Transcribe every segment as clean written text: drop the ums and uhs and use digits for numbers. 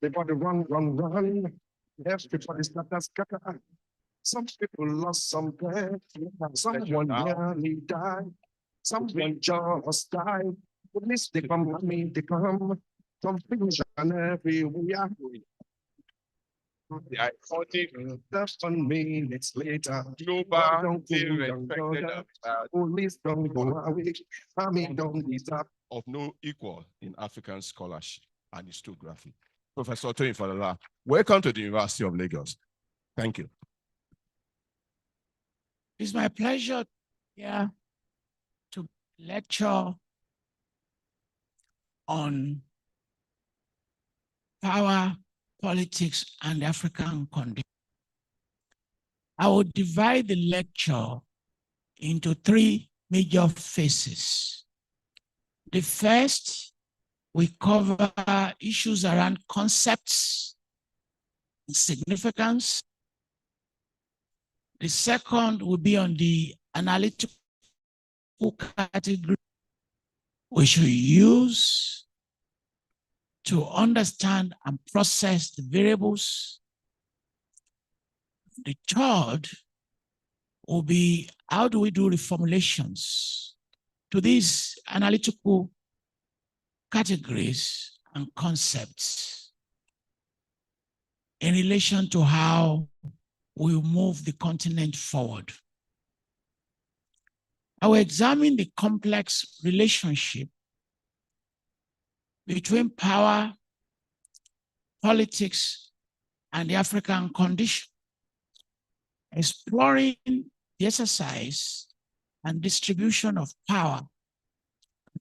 Everybody run, run, run. Everybody scatter, scatter. Some people lost some blood. Someone nearly died. Someone just died. Police, they come, me, they come. Confusion everywhere. The iconic 7 minutes later. Global don't go police don't go away. Army don't deserve of no equal in African scholarship and historiography. Professor Toyin Falola, welcome to the University of Lagos. Thank you. It's my pleasure to lecture on power, politics, and African condition. I will divide the lecture into 3 major phases. The first, we cover issues around concepts, significance. The second will be on the analytical category we should use to understand and process the variables. The third will be how do we do reformulations to these analytical categories and concepts in relation to how we move the continent forward. I will examine the complex relationship between power, politics, and the African condition, exploring the exercise and distribution of power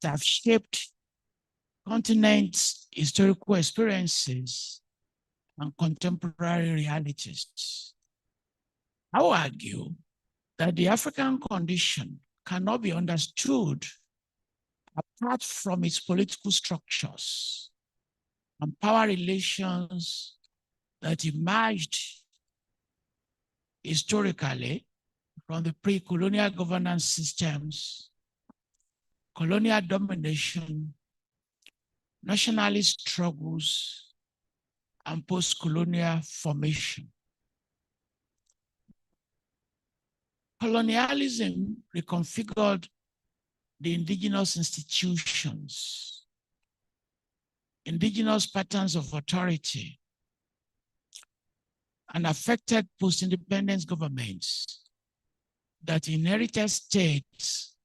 that have shaped continents' historical experiences and contemporary realities. I will argue that the African condition cannot be understood apart from its political structures and power relations that emerged historically from the pre-colonial governance systems, colonial domination, nationalist struggles, and post-colonial formation. Colonialism reconfigured the indigenous institutions, indigenous patterns of authority, and affected post-independence governments that inherited states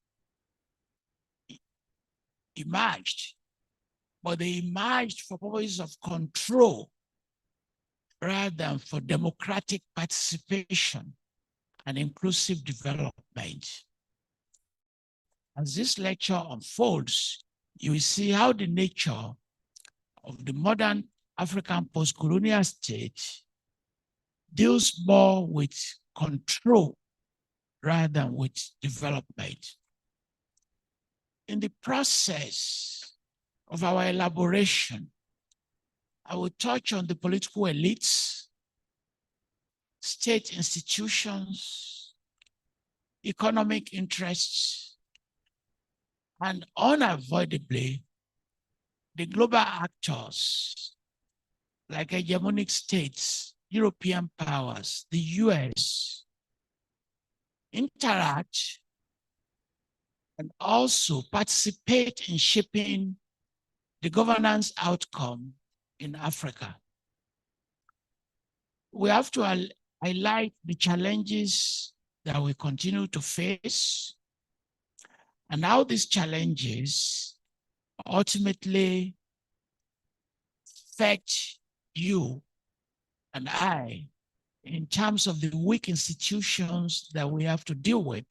emerged, but they emerged for purposes of control rather than for democratic participation and inclusive development. As this lecture unfolds, you will see how the nature of the modern African post-colonial state deals more with control rather than with development. In the process of our elaboration, I will touch on the political elites, state institutions, economic interests, and unavoidably, the global actors like hegemonic states, European powers, the US, interact and also participate in shaping the governance outcome in Africa. We have to highlight the challenges that we continue to face and how these challenges ultimately affect you and I in terms of the weak institutions that we have to deal with,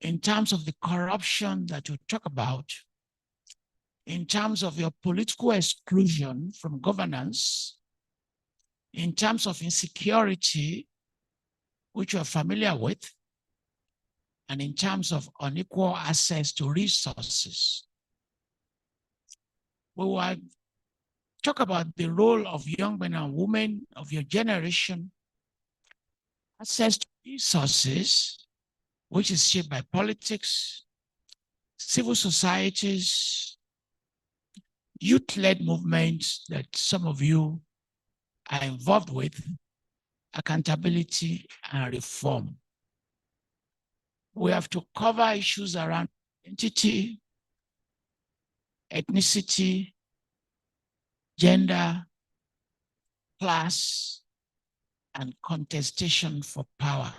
in terms of the corruption that you talk about, in terms of your political exclusion from governance, in terms of insecurity, which you are familiar with, and in terms of unequal access to resources. We will talk about the role of young men and women of your generation access to resources, which is shaped by politics, civil societies, youth-led movements that some of you are involved with, accountability and reform. We have to cover issues around identity, ethnicity, gender, class, and contestation for power.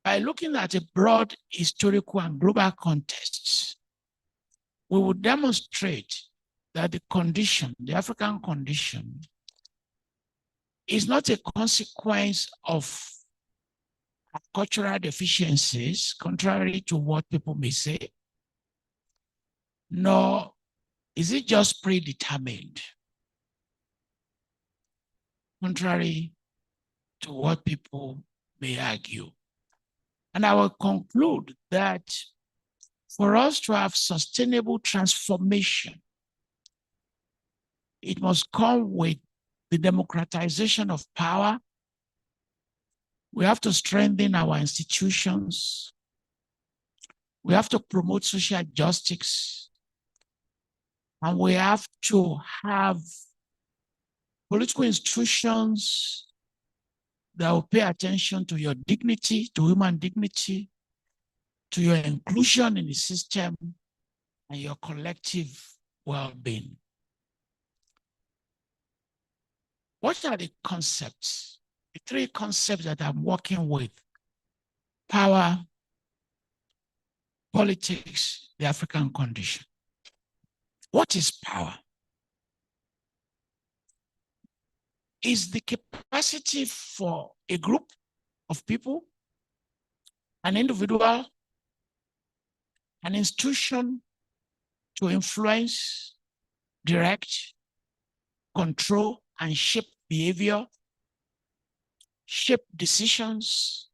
By looking at a broad historical and global context, we will demonstrate that the condition, the African condition, is not a consequence of cultural deficiencies, contrary to what people may say, nor is it just predetermined, contrary to what people may argue. And I will conclude that for us to have sustainable transformation, it must come with the democratization of power. We have to strengthen our institutions. We have to promote social justice. And we have to have political institutions that will pay attention to your dignity, to human dignity, to your inclusion in the system, and your collective well-being. What are the concepts? The three concepts that I'm working with: power, politics, the African condition. What is power? Is the capacity for a group of people, an individual, an institution to influence, direct, control, and shape behavior, shape decisions,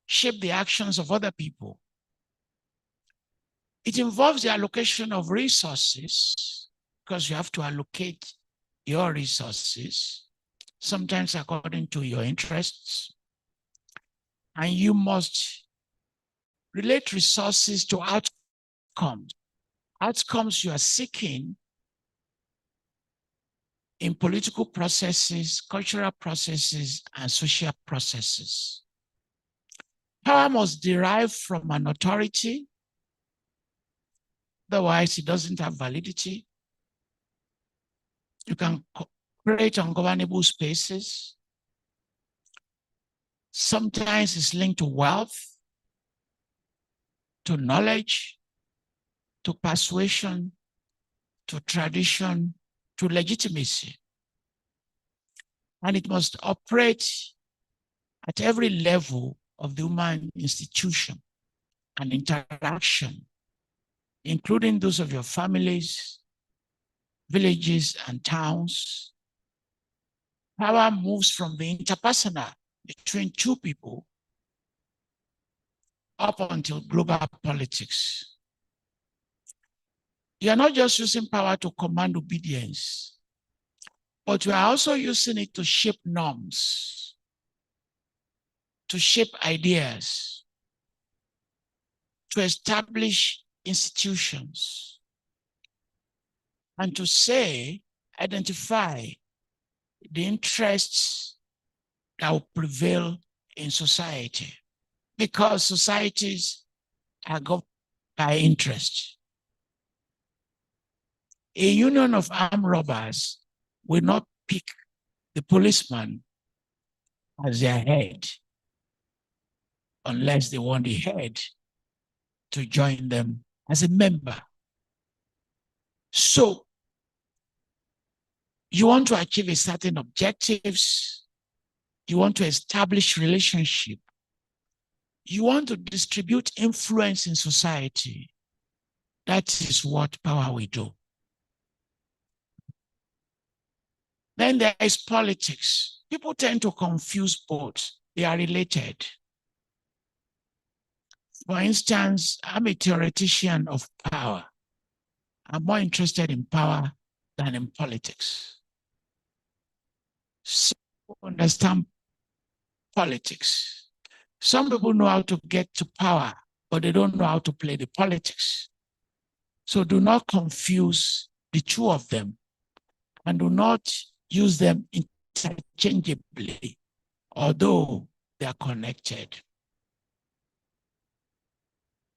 shape the actions of other people. It involves the allocation of resources, because you have to allocate your resources, sometimes according to your interests. And you must relate resources to outcomes. Outcomes you are seeking in political processes, cultural processes, and social processes. Power must derive from an authority, otherwise it doesn't have validity. You can create ungovernable spaces. Sometimes it's linked to wealth, to knowledge, to persuasion, to tradition, to legitimacy. And it must operate at every level of the human institution and interaction, including those of your families, villages, and towns. Power moves from the interpersonal between two people up until global politics. You are not just using power to command obedience, but you are also using it to shape norms, to shape ideas, to establish institutions, and to say, identify the interests that will prevail in society, because societies are governed by interest. A union of armed robbers will not pick the policeman as their head unless they want the head to join them as a member. So you want to achieve a certain objectives, you want to establish relationship, you want to distribute influence in society. That is what power will do. Then there is politics. People tend to confuse both. They are related. For instance, I'm a theoretician of power. I'm more interested in power than in politics. So understand politics. Some people know how to get to power, but they don't know how to play the politics. So do not confuse the two of them and do not use them interchangeably, although they are connected.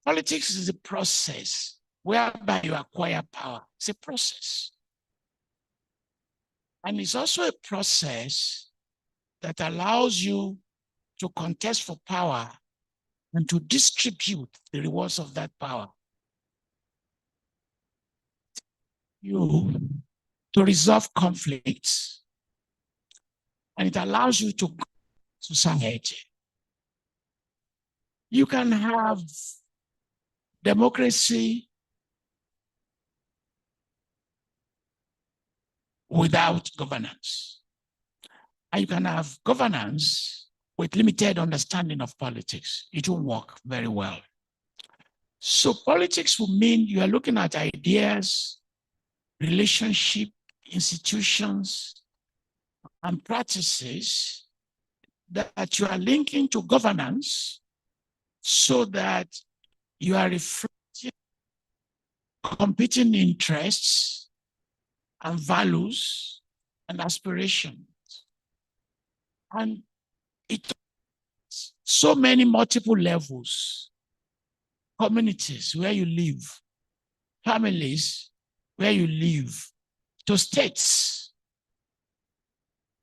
Politics is a process whereby you acquire power. It's a process. And it's also a process that allows you to contest for power and to distribute the rewards of that power. You to resolve conflicts, and it allows you to society. You can have democracy without governance. And you can have governance with limited understanding of politics. It won't work very well. So politics will mean you are looking at ideas, relationship, institutions, and practices that you are linking to governance so that you are reflecting competing interests and values and aspirations. And it so many multiple levels, communities where you live, families where you live, to states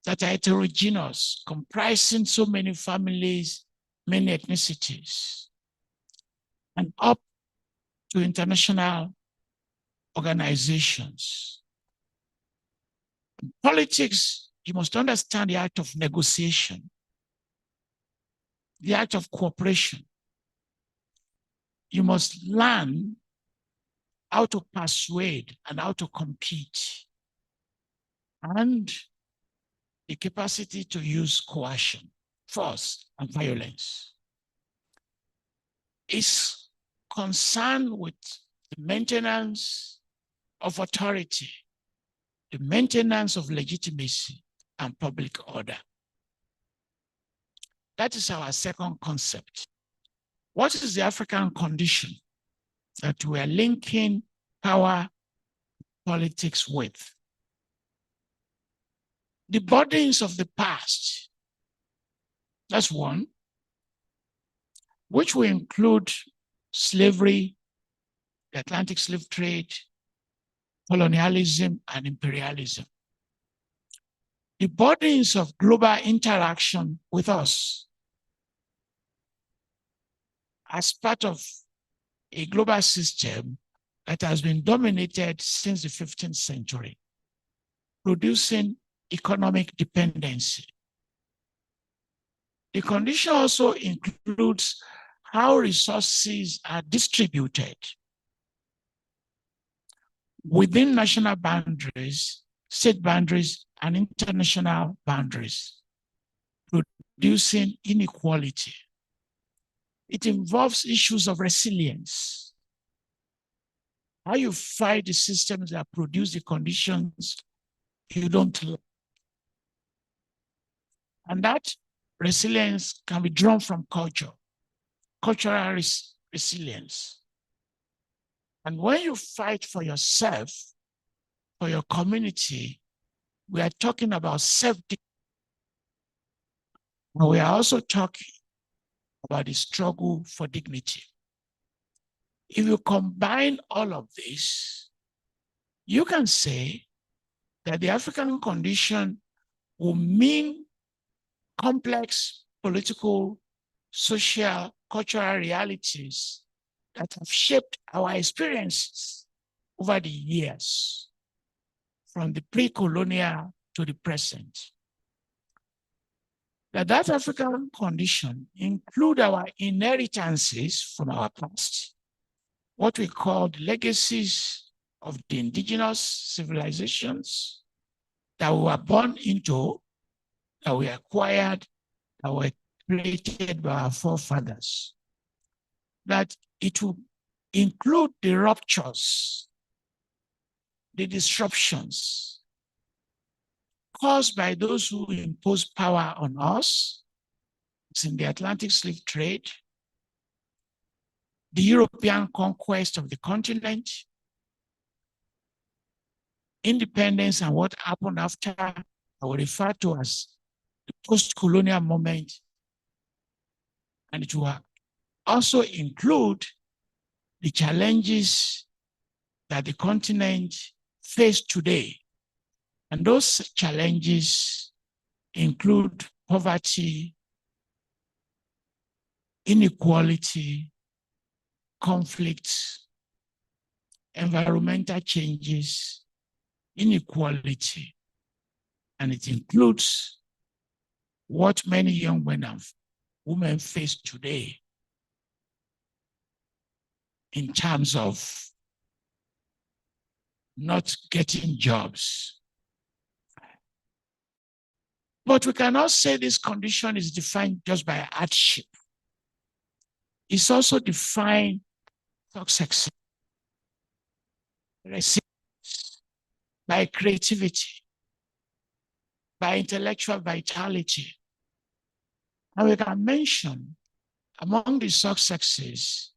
that are heterogeneous, comprising so many families, many ethnicities, and up to international organizations. In politics, you must understand the art of negotiation, the art of cooperation. You must learn how to persuade and how to compete, and the capacity to use coercion, force, and violence. Is concerned with the maintenance of authority, the maintenance of legitimacy, and public order. That is our second concept. What is the African condition that we are linking power politics with? The burdens of the past, that's one, which will include slavery, the Atlantic slave trade, colonialism, and imperialism. The burdens of global interaction with us as part of a global system that has been dominated since the 15th century, producing economic dependency. The condition also includes how resources are distributed within national boundaries, state boundaries, and international boundaries, producing inequality. It involves issues of resilience, how you fight the systems that produce the conditions you don't like. And that resilience can be drawn from culture, cultural resilience. And when you fight for yourself, for your community, we are talking about self-defense. We are also talking about the struggle for dignity. If you combine all of this, you can say that the African condition will mean complex political, social, cultural realities that have shaped our experiences over the years, from the pre-colonial to the present. That African condition include our inheritances from our past, what we call the legacies of the indigenous civilizations that we were born into, that we acquired, that were created by our forefathers. That it will include the ruptures, the disruptions caused by those who impose power on us. It's in the Atlantic slave trade, the European conquest of the continent, independence and what happened after, I will refer to as the post-colonial moment. And it will also include the challenges that the continent faces today. And those challenges include poverty, inequality, conflicts, environmental changes, inequality, and it includes what many young men and women face today in terms of not getting jobs. But we cannot say this condition is defined just by hardship. It's also defined success, resilience, by creativity, by intellectual vitality. And we can mention among the successes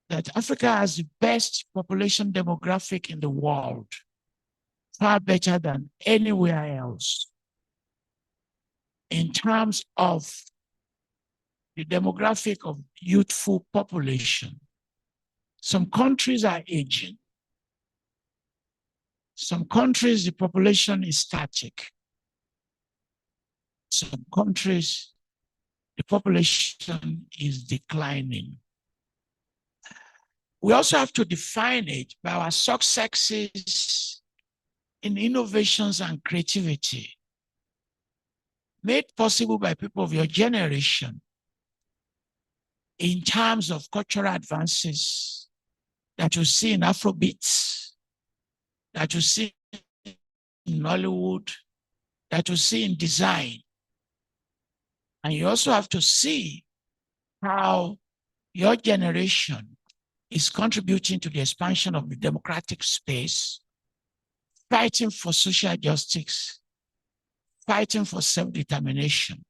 that Africa has the best population demographic in the world, far better than anywhere else. In terms of the demographic of youthful population, some countries are aging. Some countries, the population is static. Some countries, the population is declining. We also have to define it by our successes in innovations and creativity, made possible by people of your generation in terms of cultural advances that you see in Afrobeats, that you see in Hollywood, that you see in design. And you also have to see how your generation is contributing to the expansion of the democratic space, fighting for social justice, fighting for self-determination.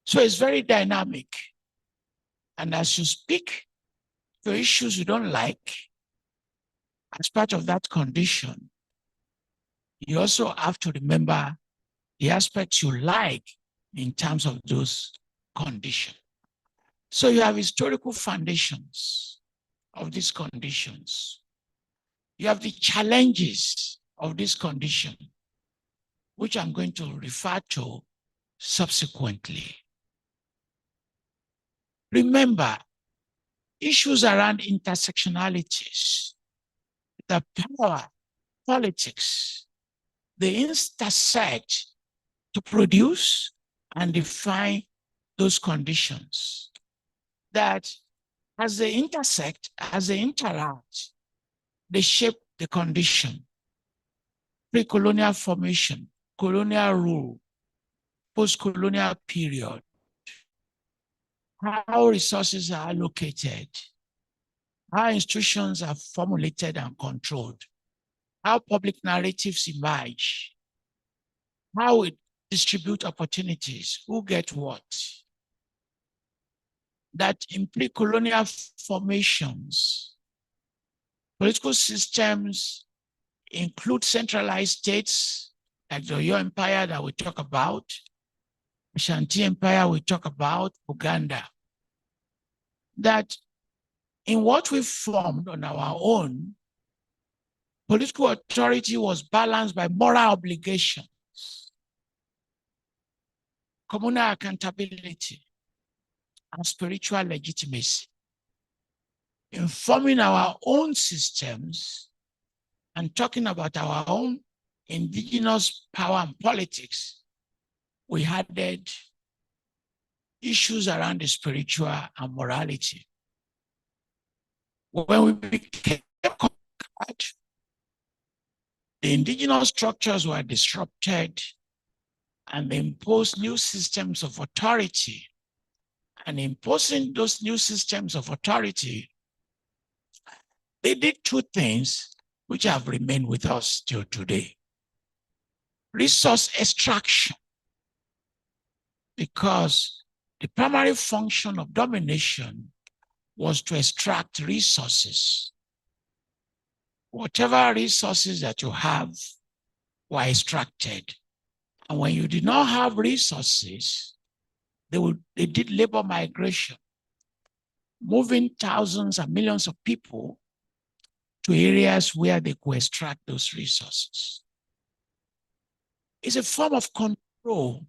So it's very dynamic. And as you speak to issues you don't like, as part of that condition, you also have to remember the aspects you like in terms of those conditions. So you have historical foundations of these conditions. You have the challenges of this condition, which I'm going to refer to subsequently. Remember, issues around intersectionalities, the power, politics, they intersect to produce and define those conditions that as they intersect, as they interact, they shape the condition. Pre-colonial formation, colonial rule, post-colonial period, how resources are allocated, how institutions are formulated and controlled, how public narratives emerge, how we distribute opportunities, who get what. That in pre-colonial formations, political systems include centralized states like the Oyo Empire that we talk about, Ashanti Empire we talk about, Uganda. That in what we formed on our own, political authority was balanced by moral obligations, communal accountability, and spiritual legitimacy. In forming our own systems and talking about our own indigenous power and politics, we added issues around the spiritual and morality. When we became conquered, the indigenous structures were disrupted and they imposed new systems of authority. And imposing those new systems of authority, they did two things which have remained with us till today. resource extraction, because the primary function of domination was to extract resources. Whatever resources that you have were extracted. And when you did not have resources, they did labor migration, moving thousands and millions of people to areas where they could extract those resources. It's a form of control.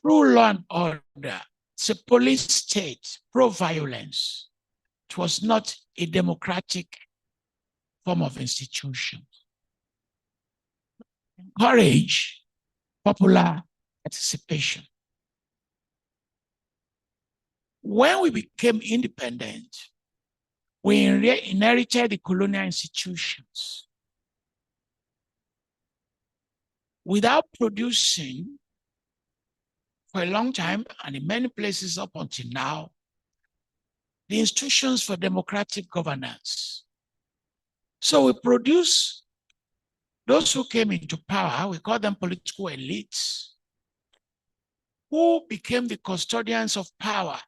True law and order. It's a police state, pro-violence. It was not a democratic form of institution. Encourage popular participation. When we became independent, we inherited the colonial institutions without producing for a long time, and in many places up until now, the institutions for democratic governance. So we produce those who came into power, we call them political elites, who became the custodians of power.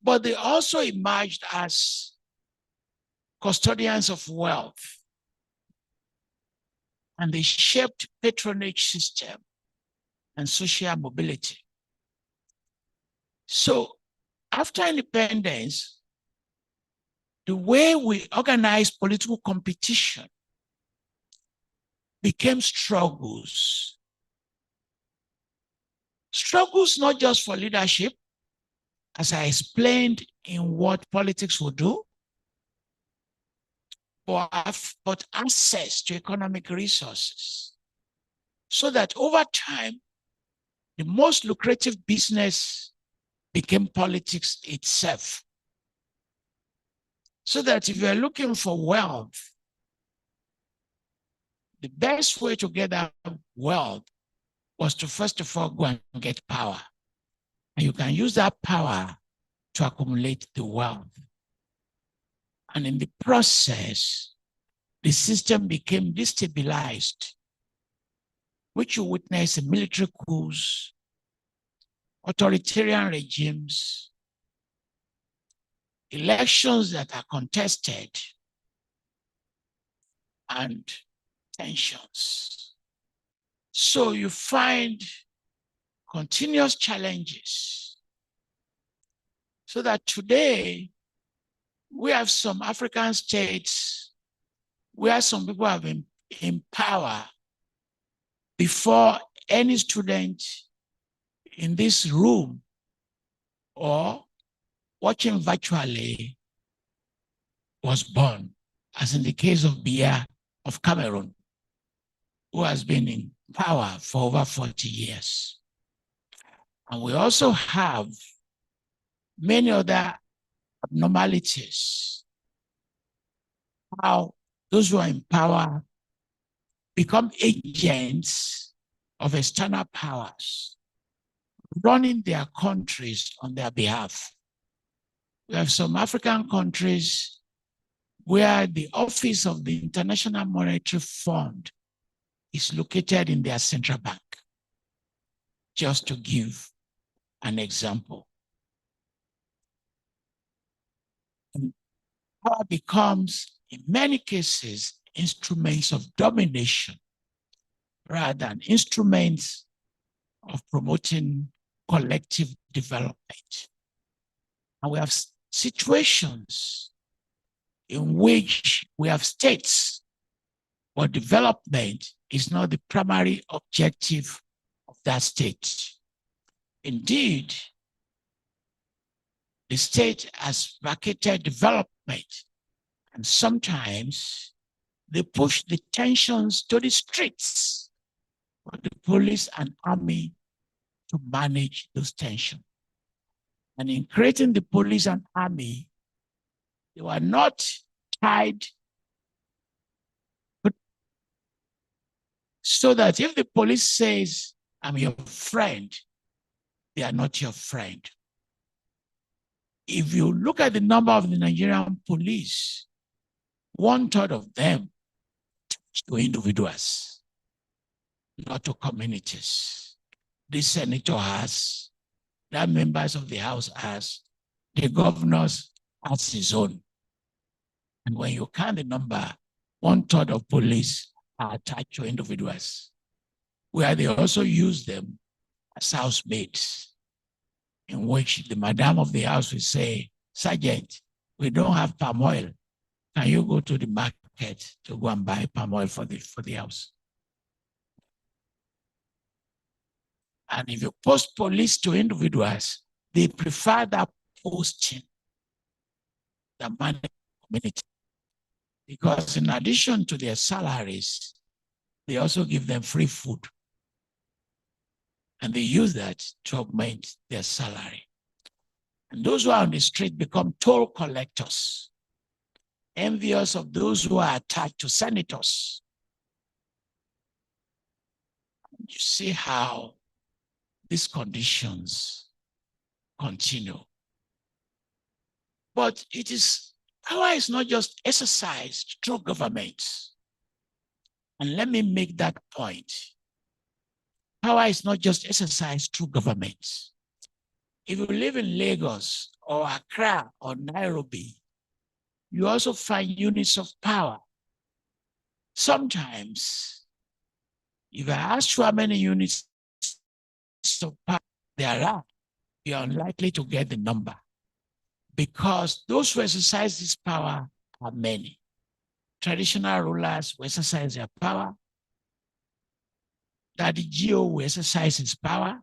But they also emerged as custodians of wealth. And they shaped patronage system and social mobility. So after independence, the way we organize political competition became struggles. Struggles not just for leadership, as I explained in what politics will do, but access to economic resources. So that over time, the most lucrative business became politics itself. So that if you're looking for wealth, the best way to get that wealth was to first of all go and get power. And you can use that power to accumulate the wealth. And in the process, the system became destabilized, which you witness in military coups, authoritarian regimes, elections that are contested, and tensions. So you find continuous challenges. So that today, we have some African states where some people have been in power before any student in this room or watching virtually was born, as in the case of Biya of Cameroon, who has been in power for over 40 years. And we also have many other abnormalities, how those who are in power become agents of external powers, running their countries on their behalf. We have some African countries where the office of the International Monetary Fund is located in their central bank, just to give an example. And power becomes, in many cases, instruments of domination rather than instruments of promoting collective development. And we have situations in which we have states where development is not the primary objective of that state. Indeed, the state has vacated development, and sometimes they push the tensions to the streets for the police and army to manage those tensions. And in creating the police and army, they were not tied, but so that if the police says, I'm your friend, they are not your friend. If you look at the number of the Nigerian police, 1/3 of them to individuals, not to communities. The senator has, that members of the House has, the governors has his own. And when you count the number, 1/3 of police are attached to individuals, where they also use them as housemates, in which the madam of the house will say, Sergeant, we don't have palm oil. Can you go to the market to go and buy palm oil for the house? And if you post police to individuals, they prefer that posting than managing the community. Because in addition to their salaries, they also give them free food. And they use that to augment their salary. And those who are on the street become toll collectors, envious of those who are attached to senators. You see how these conditions continue. But power is not just exercised through government. And let me make that point. Power is not just exercised through government. If you live in Lagos or Accra or Nairobi, you also find units of power. Sometimes, if I ask you how many units of power there are, you're unlikely to get the number, because those who exercise this power are many. Traditional rulers who exercise their power, that the GO will exercise his power.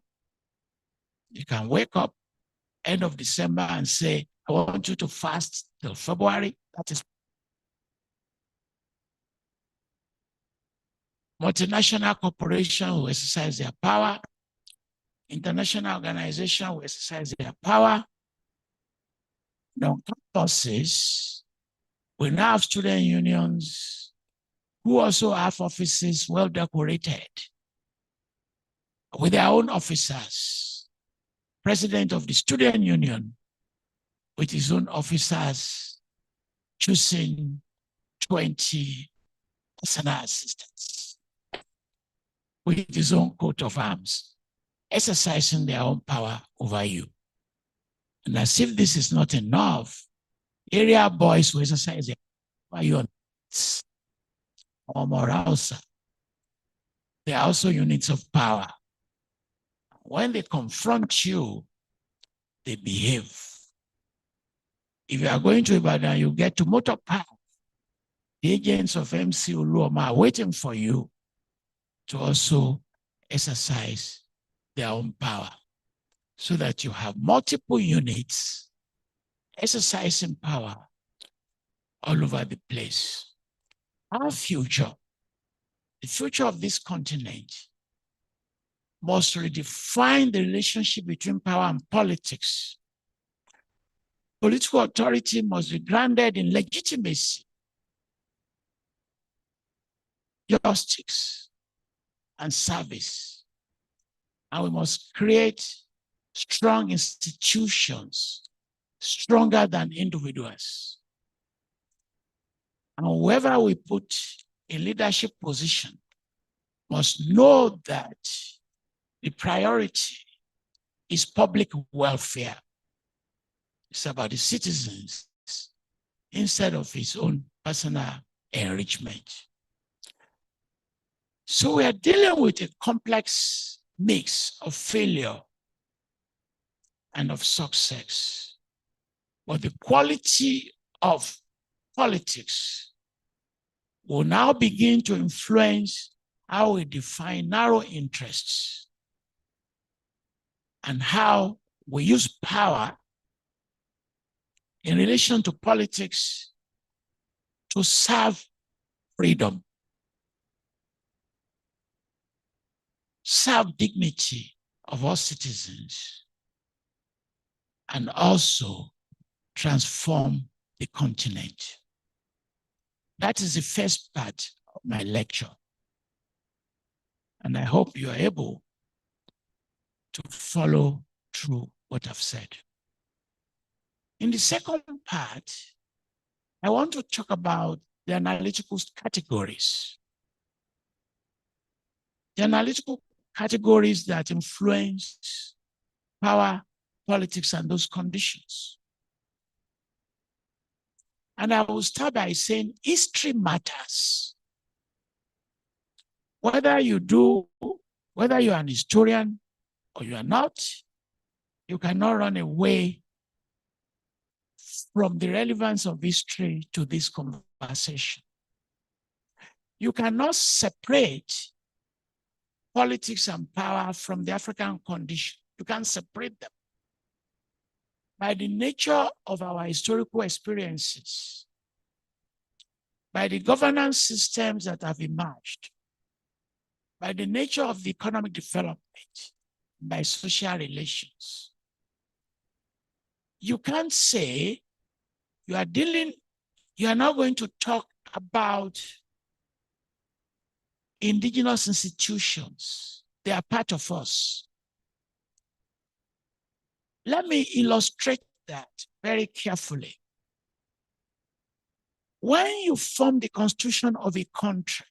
You can wake up end of December and say, I want you to fast till February. That is multinational corporation will exercise their power. International organization will exercise their power. On campuses, we now have student unions who also have offices well decorated with their own officers. President of the student union with his own officers choosing 20 personal assistants with his own coat of arms, exercising their own power over you. And as if this is not enough, area boys will exercise their power over you or morals. They are also units of power. When they confront you, they behave. If you are going to Ibadan, you get to Motor Park. The agents of MC Uluoma are waiting for you to also exercise their own power, so that you have multiple units exercising power all over the place. Our future, the future of this continent, must redefine the relationship between power and politics. Political authority must be grounded in legitimacy, justice, and service. And we must create strong institutions, stronger than individuals. And whoever we put in leadership position must know that the priority is public welfare. It's about the citizens instead of his own personal enrichment. So we are dealing with a complex mix of failure and of success. But the quality of politics will now begin to influence how we define narrow interests and how we use power in relation to politics to serve freedom, serve dignity of all citizens, and also transform the continent. That is the first part of my lecture. And I hope you are able to follow through what I've said. In the second part, I want to talk about the analytical categories the analytical categories that influence power, politics, and those conditions. And I will start by saying history matters. Whether you're an historian or you are not, you cannot run away from the relevance of history to this conversation. You cannot separate politics and power from the African condition. You can't separate them. By the nature of our historical experiences, by the governance systems that have emerged, by the nature of the economic development, by social relations, you can't say you are not going to talk about indigenous institutions. They are part of us. Let me illustrate that very carefully. When you form the constitution of a country,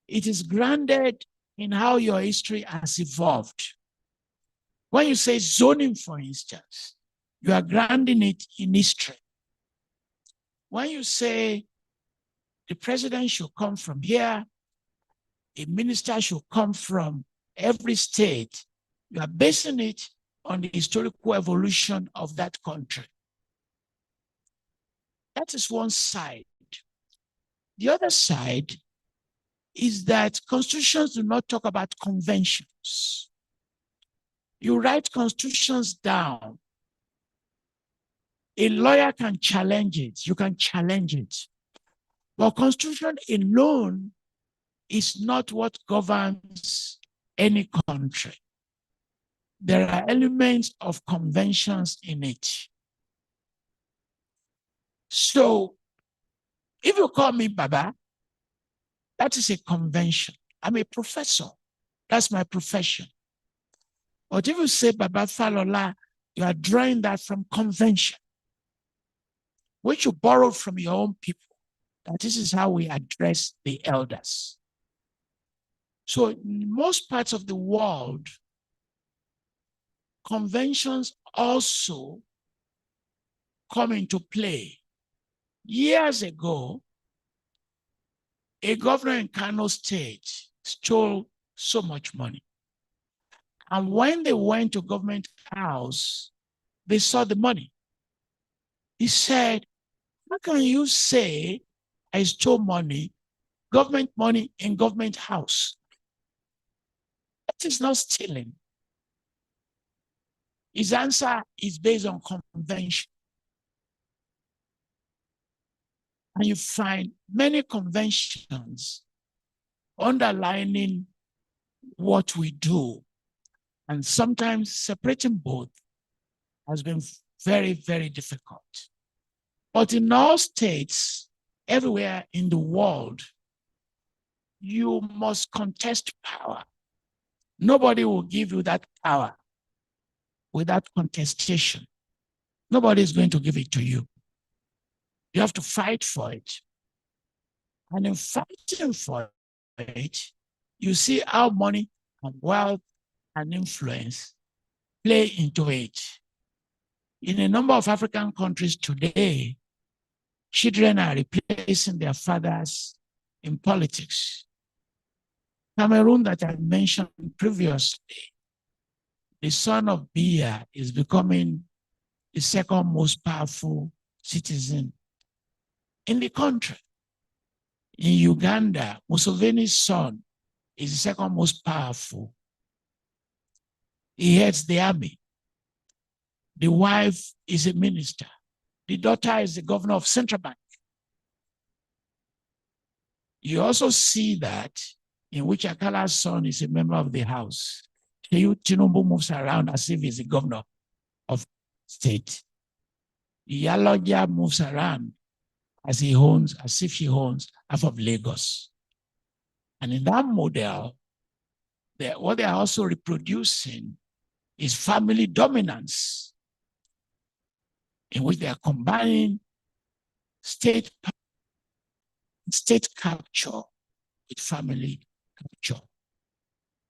it is grounded in how your history has evolved. When you say zoning, for instance, you are grounding it in history. When you say the president should come from here, a minister should come from every state, you are basing it on the historical evolution of that country. That is one side. The other side is that constitutions do not talk about conventions. You write constitutions down. A lawyer can challenge it. You can challenge it. But constitution alone is not what governs any country. There are elements of conventions in it. So if you call me Baba, that is a convention. I'm a professor. That's my profession. But if you say Baba Falola, you are drawing that from convention, which you borrowed from your own people. That this is how we address the elders. So in most parts of the world, conventions also come into play. Years ago, a governor in Kano State stole so much money. And when they went to government house, they saw the money. He said, how can you say I stole money in government house? That is not stealing. His answer is based on convention. And you find many conventions underlining what we do. And sometimes separating both has been very, very difficult. But in all states, everywhere in the world, you must contest power. Nobody will give you that power without contestation. Nobody is going to give it to you. You have to fight for it. And in fighting for it, you see how money and wealth and influence play into it. In a number of African countries today, children are replacing their fathers in politics. Cameroon, that I mentioned previously, the son of Biya is becoming the second most powerful citizen in the country. In Uganda, Museveni's son is the second most powerful. He heads the army. The wife is a minister. The daughter is the governor of Central Bank. You also see that in which Akala's son is a member of the House. Tinubu moves around as if he's the governor of state. Yaloja moves around as if she owns half of Lagos. And in that model, what they are also reproducing is family dominance, in which they are combining state capture with family capture.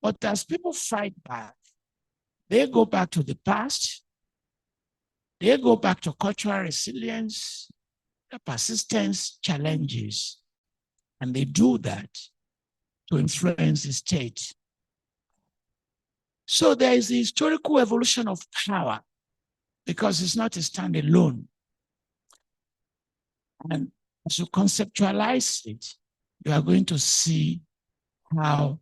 But as people fight back, they go back to the past, they go back to cultural resilience, the persistence challenges, and they do that to influence the state. So there is the historical evolution of power because it's not a standalone. And as you conceptualize it, you are going to see how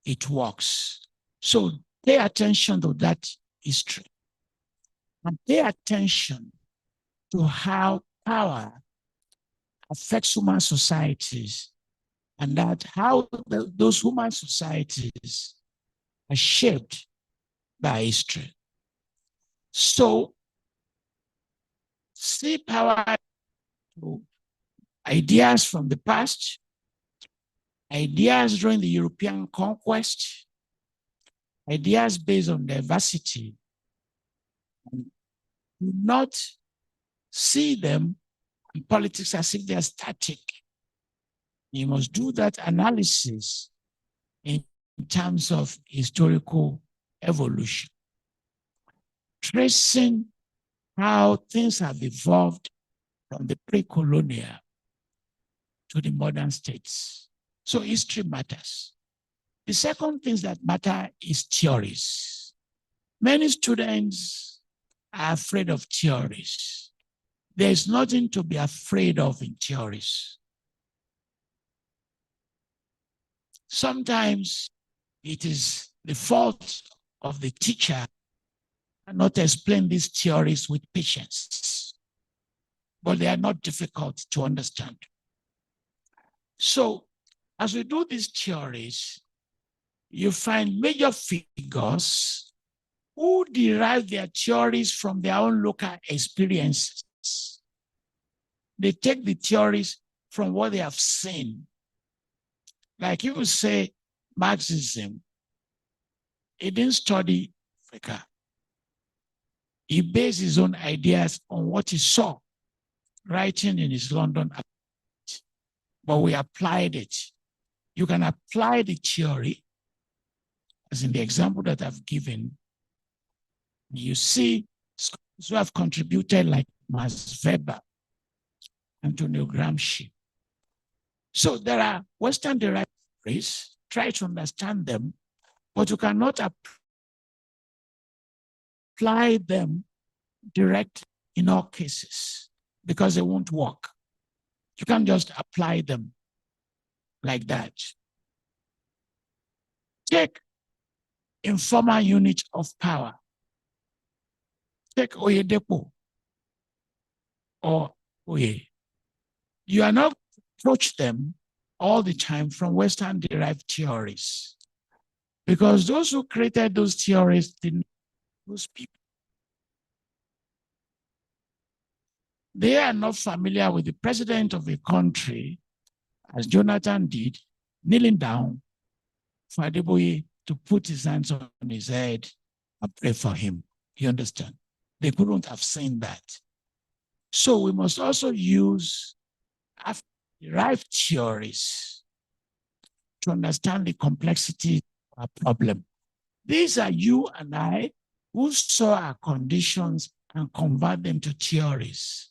it works. So pay attention to that history and pay attention to how power affects human societies and that how those human societies are shaped by history. So see power to ideas from the past, ideas during the European conquest, ideas based on diversity. And do not see them in politics as if they're static. You must do that analysis in terms of historical evolution, tracing how things have evolved from the pre-colonial to the modern states. So history matters. The second thing that matter is theories. Many students are afraid of theories. There's nothing to be afraid of in theories. Sometimes it is the fault of the teacher not to explain these theories with patience, but they are not difficult to understand. So as we do these theories, you find major figures who derive their theories from their own local experiences. They take the theories from what they have seen. Like you would say Marxism, he didn't study Africa. He based his own ideas on what he saw writing in his London apartment. But we applied it. You can apply the theory, as in the example that I've given. You see scholars who have contributed like Max Weber, Antonio Gramsci. So there are Western derived theories, try to understand them, but you cannot apply them direct in all cases because they won't work. You can't just apply them like that. Take informal unit of power. Take Oyedepo or Oye. You are not approach them all the time from Western derived theories because those who created those theories didn't know those people. They are not familiar with the president of a country, as Jonathan did, kneeling down for Adeboye to put his hands on his head and pray for him. You understand? They couldn't have seen that. So we must also use derived theories to understand the complexity of our problem. These are you and I who saw our conditions and convert them to theories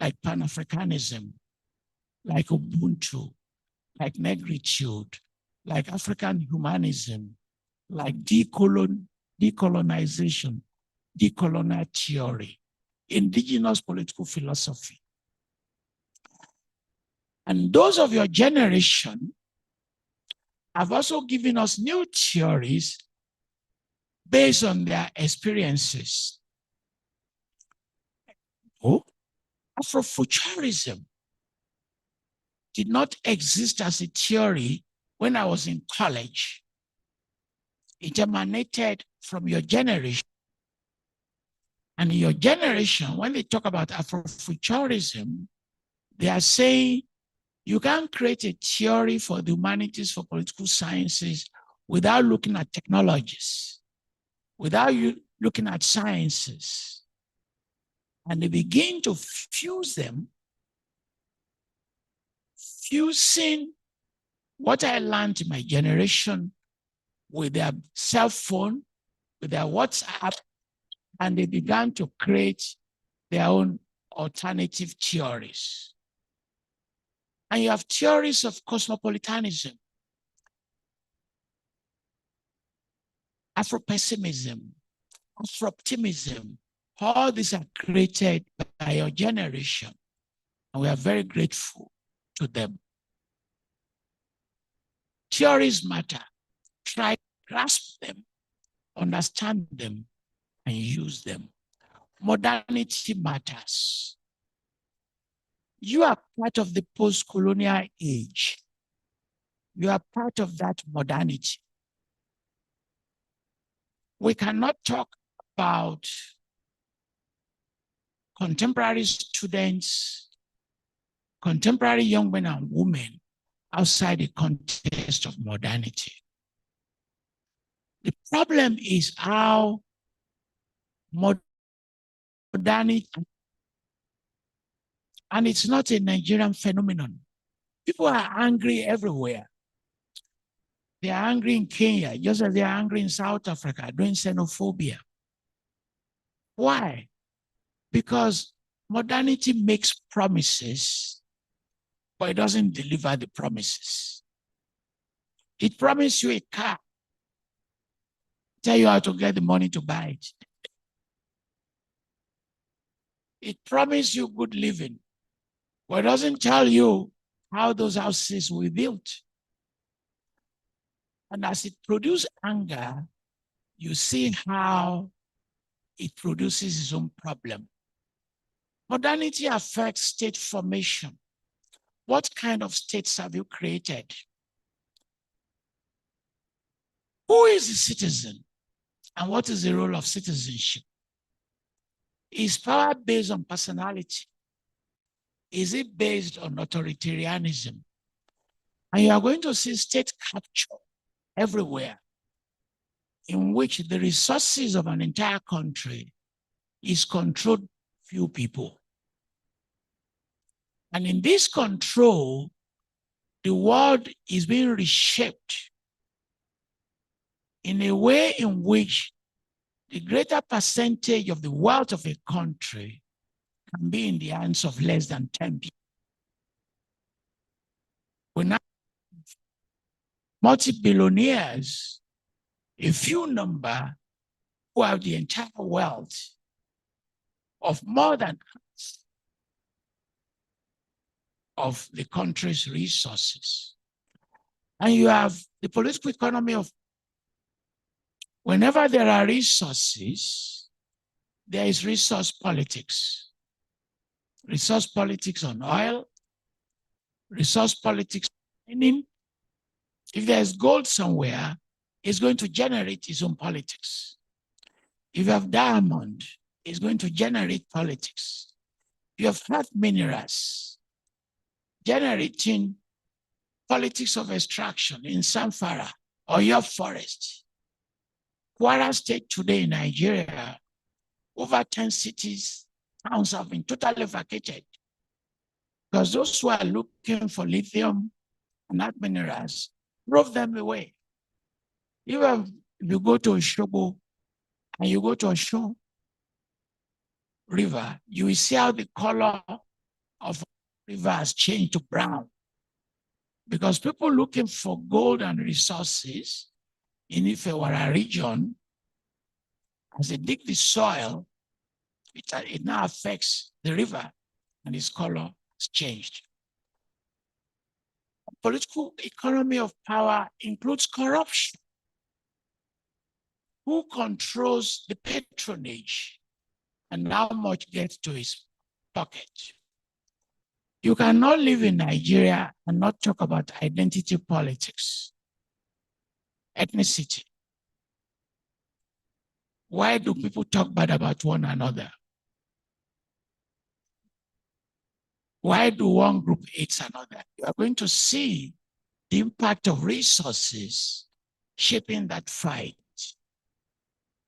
like Pan-Africanism, like Ubuntu, like negritude, like African humanism, like decolonization, decolonial theory, indigenous political philosophy. And those of your generation have also given us new theories based on their experiences. Oh, Afrofuturism did not exist as a theory when I was in college. It emanated from your generation. And in your generation, when they talk about Afrofuturism, they are saying you can't create a theory for the humanities, for political sciences, without looking at technologies, without you looking at sciences. And they begin to fuse them, fusing what I learned in my generation with their cell phone, with their WhatsApp, and they began to create their own alternative theories. And you have theories of cosmopolitanism, Afro-pessimism, Afro-optimism. All these are created by your generation, and we are very grateful to them. Theories matter. Try to grasp them, understand them, and use them. Modernity matters. You are part of the post-colonial age. You are part of that modernity. We cannot talk about contemporary students, contemporary young men and women outside the context of modernity. The problem is how modernity, and it's not a Nigerian phenomenon. People are angry everywhere. They are angry in Kenya, just as they are angry in South Africa, doing xenophobia. Why? Because modernity makes promises, but it doesn't deliver the promises. It promises you a car, tell you how to get the money to buy it. It promises you good living, but it doesn't tell you how those houses will be built. And as it produces anger, you see how it produces its own problem. Modernity affects state formation. What kind of states have you created? Who is the citizen? And what is the role of citizenship? Is power based on personality? Is it based on authoritarianism? And you are going to see state capture everywhere, in which the resources of an entire country is controlled few people. And in this control, the world is being reshaped in a way in which the greater percentage of the wealth of a country can be in the hands of less than 10 people. We now have multi-billionaires, a few number who have the entire wealth of more than half of the country's resources. And you have the political economy of whenever there are resources, there is resource politics. Resource politics on oil, resource politics on mining. If there's gold somewhere, it's going to generate its own politics. If you have diamond, it's going to generate politics. You have earth minerals generating politics of extraction in Zamfara or your forest. Kwara State today in Nigeria, over 10 cities, towns have been totally vacated because those who are looking for lithium and earth minerals drove them away. If you go to Oshobo and you go to Oshun River, you will see how the color of the river has changed to brown. Because people looking for gold and resources in Ifewara region, as they dig the soil, it now affects the river and its color has changed. Political economy of power includes corruption. Who controls the patronage and how much gets to his pocket? You cannot live in Nigeria and not talk about identity politics, ethnicity. Why do people talk bad about one another? Why do one group hate another? You are going to see the impact of resources shaping that fight.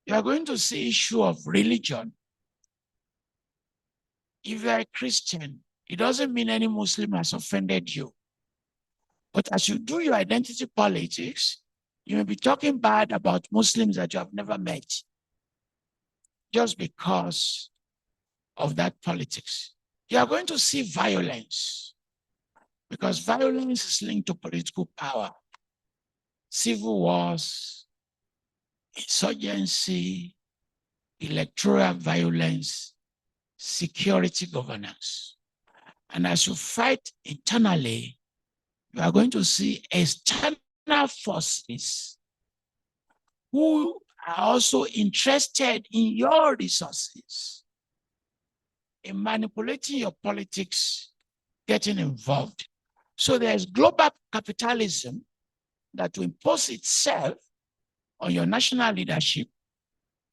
You are going to see issue of religion. If you are a Christian, it doesn't mean any Muslim has offended you. But as you do your identity politics, You may be talking bad about Muslims that you have never met just because of that politics. You are going to see violence because violence is linked to political power, civil wars, insurgency, electoral violence, security governance. And as you fight internally, you are going to see external forces who are also interested in your resources, in manipulating your politics, getting involved. So there's global capitalism that will impose itself on your national leadership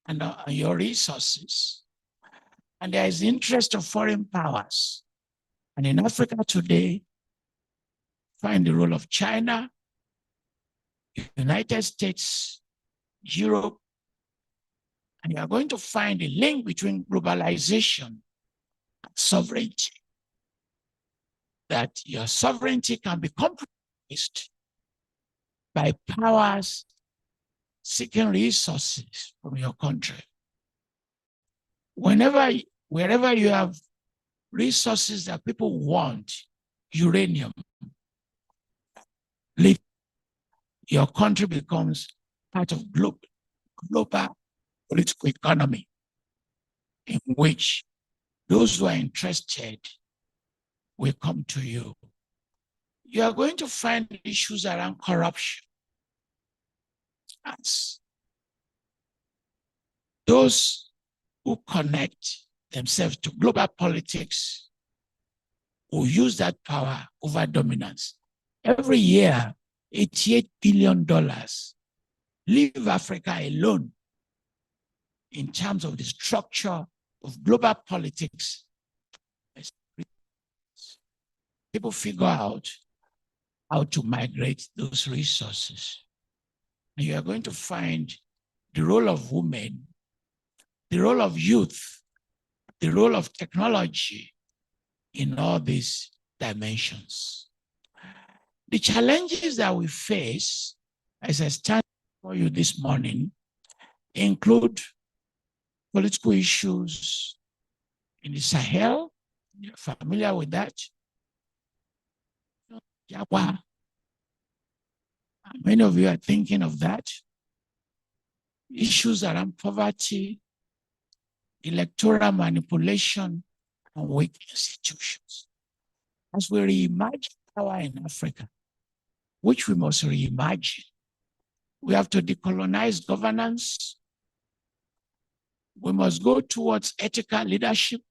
and on your resources. And there is the interest of foreign powers. And in Africa today, find the role of China, United States, Europe, and you are going to find a link between globalization and sovereignty. That your sovereignty can be compromised by powers seeking resources from your country. Wherever you have resources that people want, uranium, your country becomes part of global political economy in which those who are interested will come to you. You are going to find issues around corruption. As those who connect themselves to global politics will use that power over dominance. Every year, $88 billion leave Africa alone in terms of the structure of global politics. People figure out how to migrate those resources. And you are going to find the role of women, the role of youth, the role of technology in all these dimensions. The challenges that we face as I stand for you this morning include political issues in the Sahel. You're familiar with that. Many of you are thinking of that. Issues around poverty, electoral manipulation, and weak institutions. As we reimagine power in Africa, which we must reimagine, we have to decolonize governance. We must go towards ethical leadership.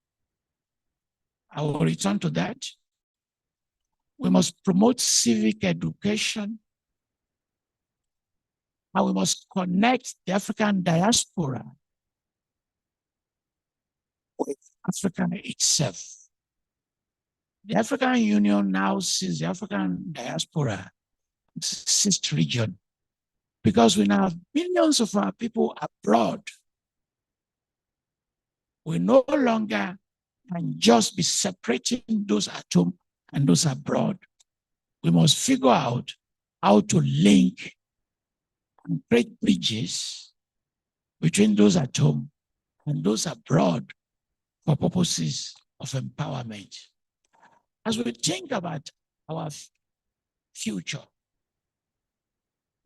I will return to that. We must promote civic education. And we must connect the African diaspora with Africa itself. The African Union now sees the African diaspora as a sixth region because we now have millions of our people abroad. We no longer can just be separating those at home and those abroad. We must figure out how to link and create bridges between those at home and those abroad for purposes of empowerment. As we think about our future,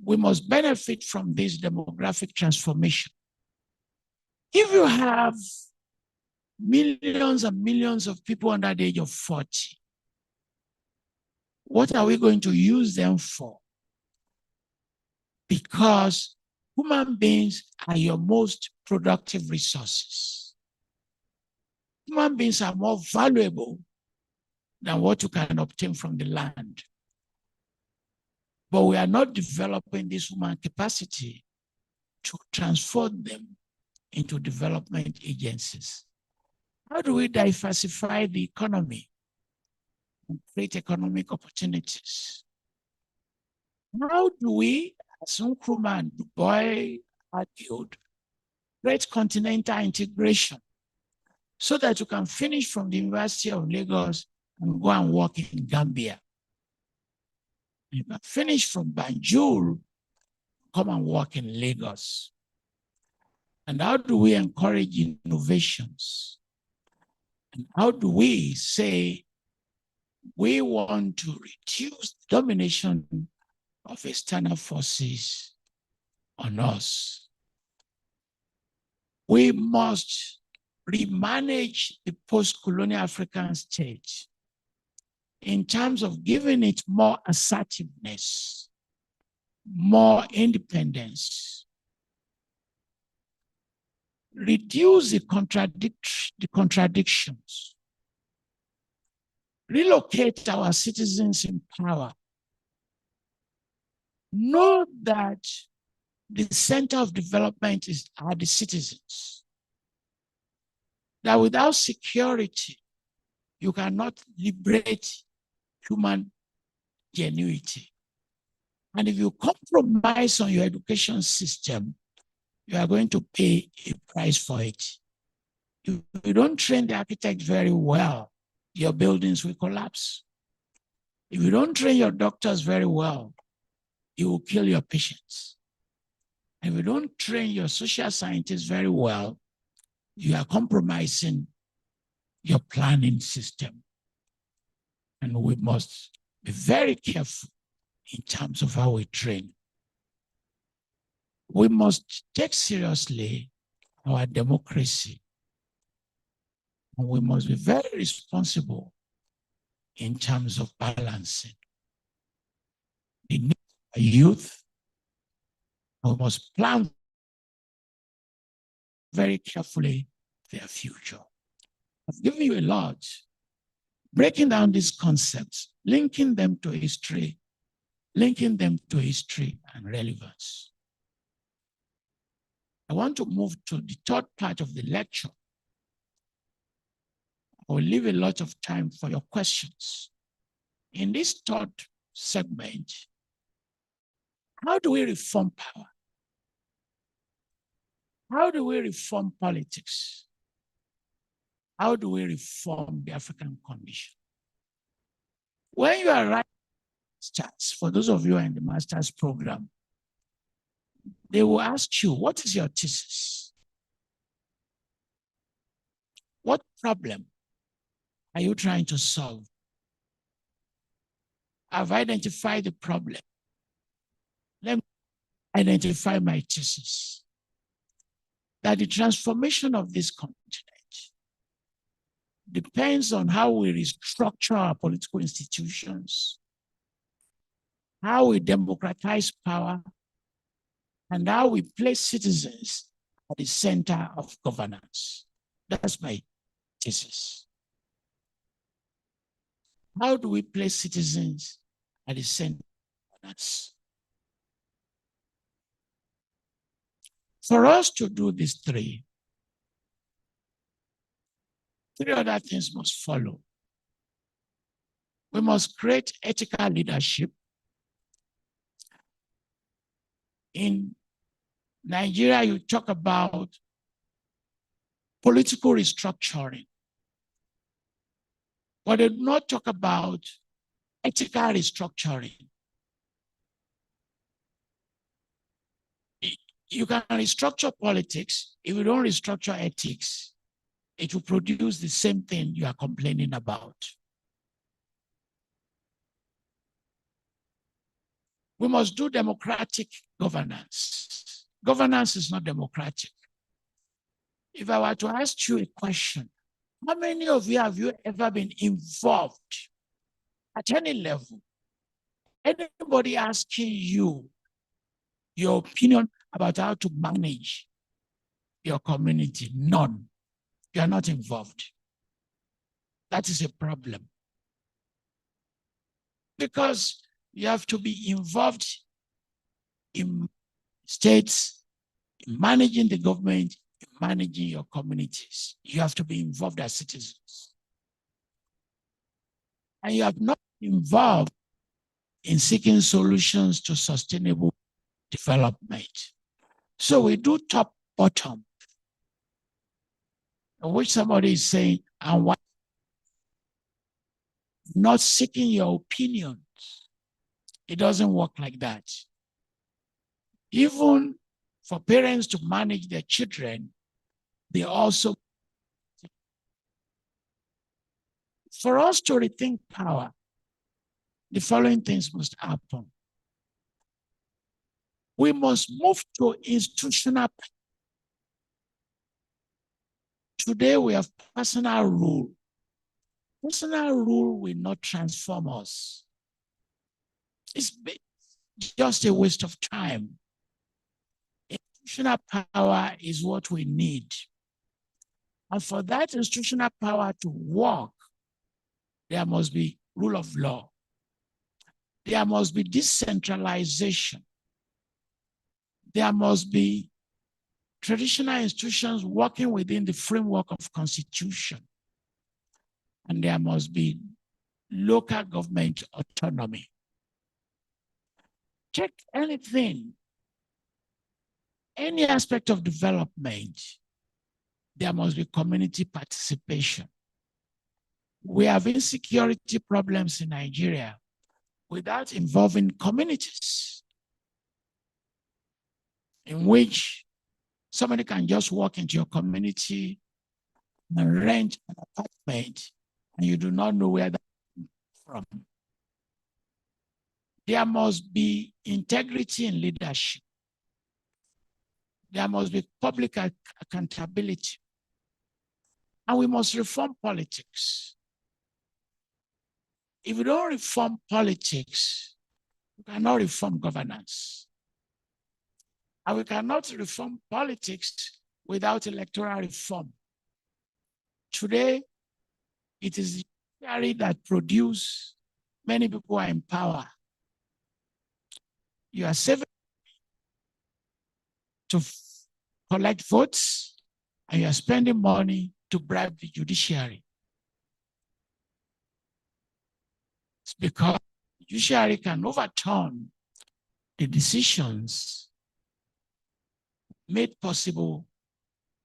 we must benefit from this demographic transformation. If you have millions and millions of people under the age of 40, what are we going to use them for? Because human beings are your most productive resources. Human beings are more valuable than what you can obtain from the land. But we are not developing this human capacity to transform them into development agencies. How do we diversify the economy and create economic opportunities? How do we, as Nkrumah and Du Bois argued, create continental integration so that you can finish from the University of Lagos and go and work in Gambia? You can finish from Banjul, come and work in Lagos? And how do we encourage innovations? And how do we say we want to reduce domination of external forces on us? We must remanage the post-colonial African state in terms of giving it more assertiveness, more independence, reduce the contradictions, relocate our citizens in power. Know that the center of development are the citizens. That without security, you cannot liberate human genuity. And if you compromise on your education system, you are going to pay a price for it. If you don't train the architect very well, your buildings will collapse. If you don't train your doctors very well, you will kill your patients. And if you don't train your social scientists very well, you are compromising your planning system. And we must be very careful in terms of how we train. We must take seriously our democracy. And we must be very responsible in terms of balancing the needs of youth. We must plan very carefully their future. I've given you a lot, breaking down these concepts, linking them to history and relevance. I want to move to the third part of the lecture. I will leave a lot of time for your questions. In this third segment, how do we reform power? How do we reform politics? How do we reform the African condition? When you are writing masters, for those of you who are in the master's program, they will ask you, what is your thesis? What problem are you trying to solve? I've identified the problem. Let me identify my thesis. That the transformation of this continent depends on how we restructure our political institutions, how we democratize power, and how we place citizens at the center of governance. That's my thesis. How do we place citizens at the center of governance? For us to do these three other things must follow. We must create ethical leadership. In Nigeria, you talk about political restructuring, but they do not talk about ethical restructuring. You can restructure politics. If you don't restructure ethics, it will produce the same thing you are complaining about. We must do democratic governance. Governance is not democratic. If I were to ask you a question, how many of you have you ever been involved at any level? Anybody asking you your opinion about how to manage your community? None. You are not involved. That is a problem. Because you have to be involved in states, in managing the government, in managing your communities. You have to be involved as citizens. And you have not been involved in seeking solutions to sustainable development. So we do top-bottom, in which somebody is saying, and why not seeking your opinions? It doesn't work like that. Even for parents to manage their children, they also, for us to rethink power, the following things must happen. We must move to institutional. Today we have personal rule. Personal rule will not transform us. It's just a waste of time. Institutional power is what we need. And for that institutional power to work, there must be rule of law. There must be decentralization. There must be traditional institutions working within the framework of constitution. And there must be local government autonomy. Check anything, any aspect of development, there must be community participation. We have insecurity problems in Nigeria without involving communities, in which somebody can just walk into your community and rent an apartment and you do not know where that's from. There must be integrity in leadership. There must be public accountability. And we must reform politics. If we don't reform politics, we cannot reform governance. And we cannot reform politics without electoral reform. Today, it is the judiciary that produces many people who are in power. You are saving to collect votes, and you are spending money to bribe the judiciary. It's because the judiciary can overturn the decisions made possible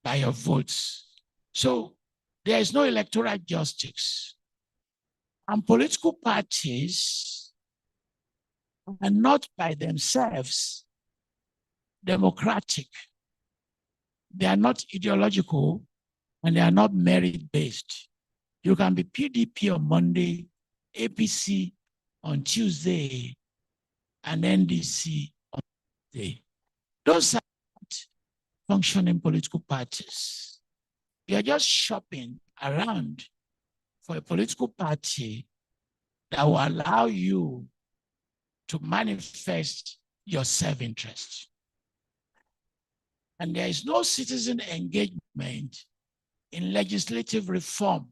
by your votes. So there is no electoral justice. And political parties are not by themselves democratic. They are not ideological, and they are not merit-based. You can be PDP on Monday, APC on Tuesday, and NDC on Thursday. Those are not functioning political parties. You are just shopping around for a political party that will allow you to manifest your self-interest. And there is no citizen engagement in legislative reform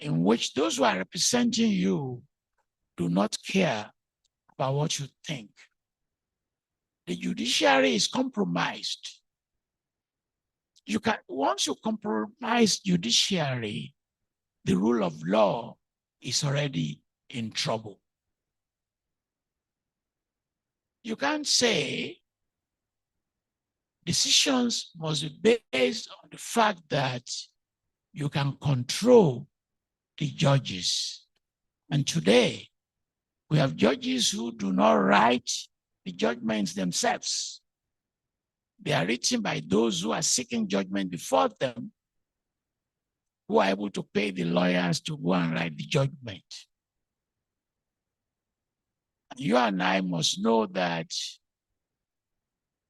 in which those who are representing you do not care about what you think. The judiciary is compromised. Once you compromise judiciary, the rule of law is already in trouble. You can't say decisions must be based on the fact that you can control the judges. And today, we have judges who do not write the judgments themselves. They are written by those who are seeking judgment before them, who are able to pay the lawyers to go and write the judgment. And you and I must know that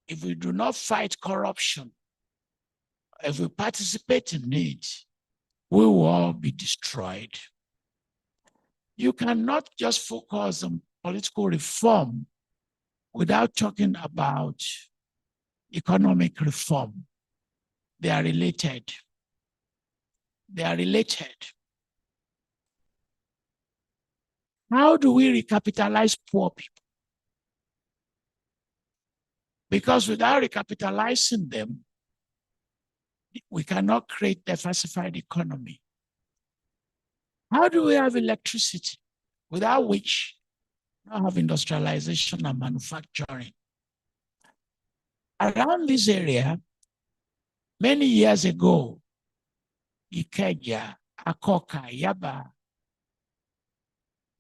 if we do not fight corruption, if we participate in it, we will all be destroyed. You cannot just focus on political reform without talking about economic reform. They are related. They are related. How do we recapitalize poor people? Because without recapitalizing them, we cannot create diversified economy. How do we have electricity, without which we don't have industrialization and manufacturing? Around this area, many years ago, Ikeja, Akoka, Yaba,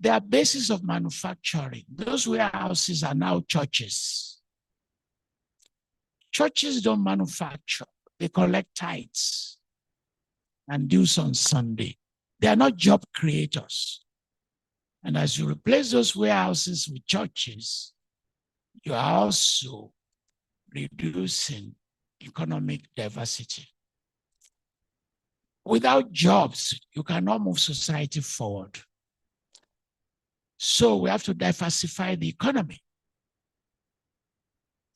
They are bases of manufacturing. Those warehouses are now churches. Churches don't manufacture. They collect tithes and dues on Sunday. They are not job creators. And as you replace those warehouses with churches, you are also reducing economic diversity. Without jobs, you cannot move society forward. So we have to diversify the economy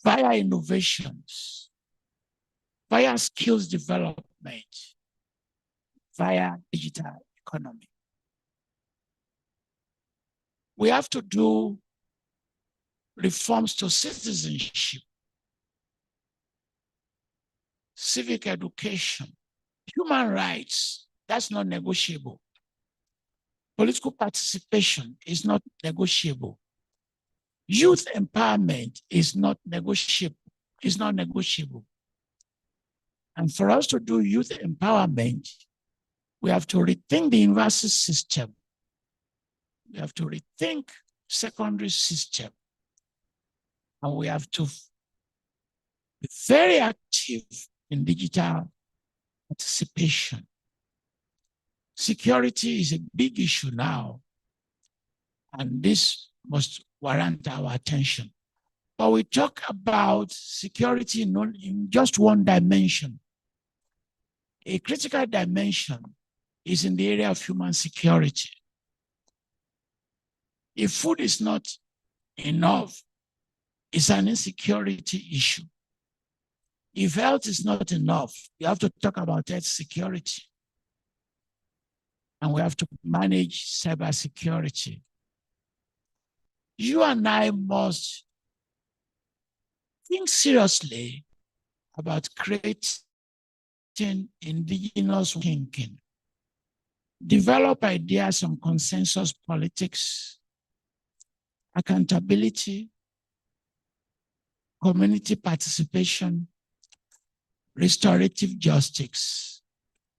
via innovations, via skills development, via digital economy. We have to do reforms to citizenship, civic education, human rights. That's not negotiable. Political participation is not negotiable. Youth empowerment is not negotiable. It's not negotiable. And for us to do youth empowerment, we have to rethink the university system. We have to rethink secondary system. And we have to be very active in digital participation. Security is a big issue now, and this must warrant our attention. But we talk about security in just one dimension. A critical dimension is in the area of human security. If food is not enough, it's an insecurity issue. If health is not enough, you have to talk about health security. And we have to manage cybersecurity. You and I must think seriously about creating indigenous thinking, develop ideas on consensus politics, accountability, community participation, restorative justice.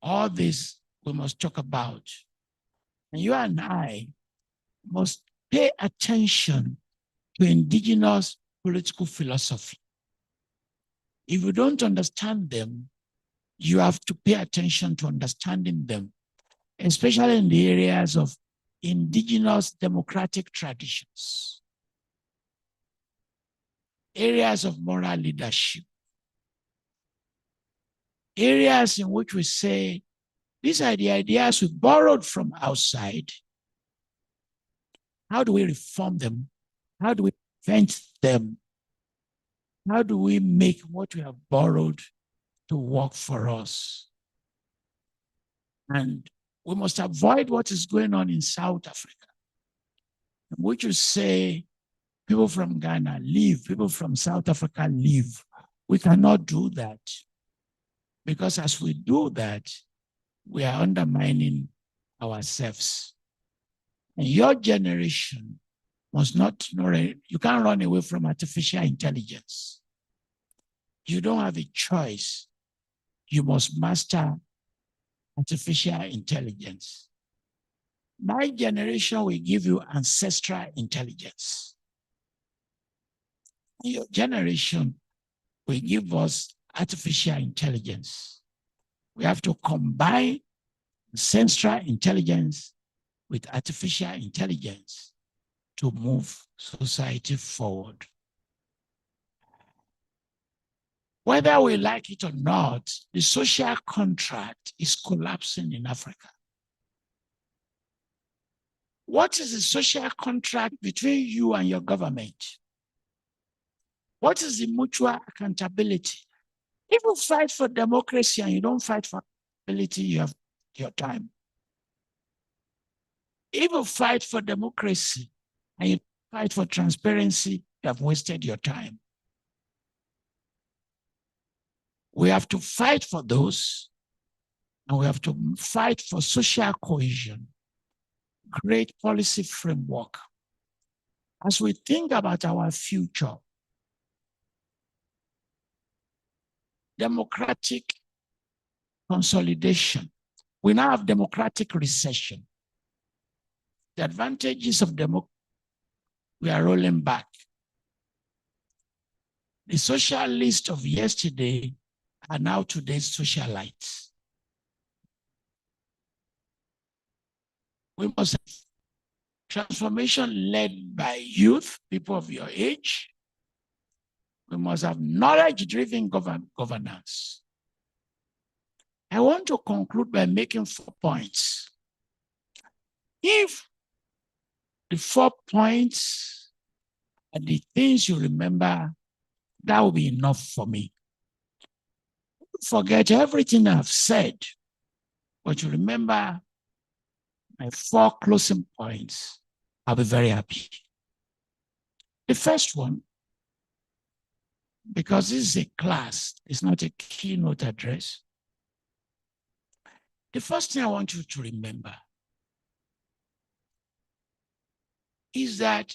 All this we must talk about. And you and I must pay attention to indigenous political philosophy. If you don't understand them, you have to pay attention to understanding them, especially in the areas of indigenous democratic traditions, areas of moral leadership, areas in which we say, these are the ideas we borrowed from outside. How do we reform them? How do we invent them? How do we make what we have borrowed to work for us? And we must avoid what is going on in South Africa, in which you say people from Ghana leave, people from South Africa leave. We cannot do that, because as we do that, we are undermining ourselves. And your generation must not, you can't run away from artificial intelligence. You don't have a choice. You must master artificial intelligence. My generation will give you ancestral intelligence. Your generation will give us artificial intelligence. We have to combine ancestral intelligence with artificial intelligence to move society forward. Whether we like it or not, the social contract is collapsing in Africa. What is the social contract between you and your government? What is the mutual accountability? If you fight for democracy and you don't fight for accountability, you have your time. If you fight for democracy and you fight for transparency, you have wasted your time. We have to fight for those, and we have to fight for social cohesion, great policy framework. As we think about our future, democratic consolidation, we now have democratic recession. The advantages of democracy, we are rolling back. The socialists of yesterday are now today's socialites. We must have transformation led by youth, people of your age. We must have knowledge-driven governance. I want to conclude by making 4 points. If the 4 points are the things you remember, that will be enough for me. Forget everything I've said, but you remember my 4 closing points. I'll be very happy. The first one, because this is a class, it's not a keynote address. The first thing I want you to remember is that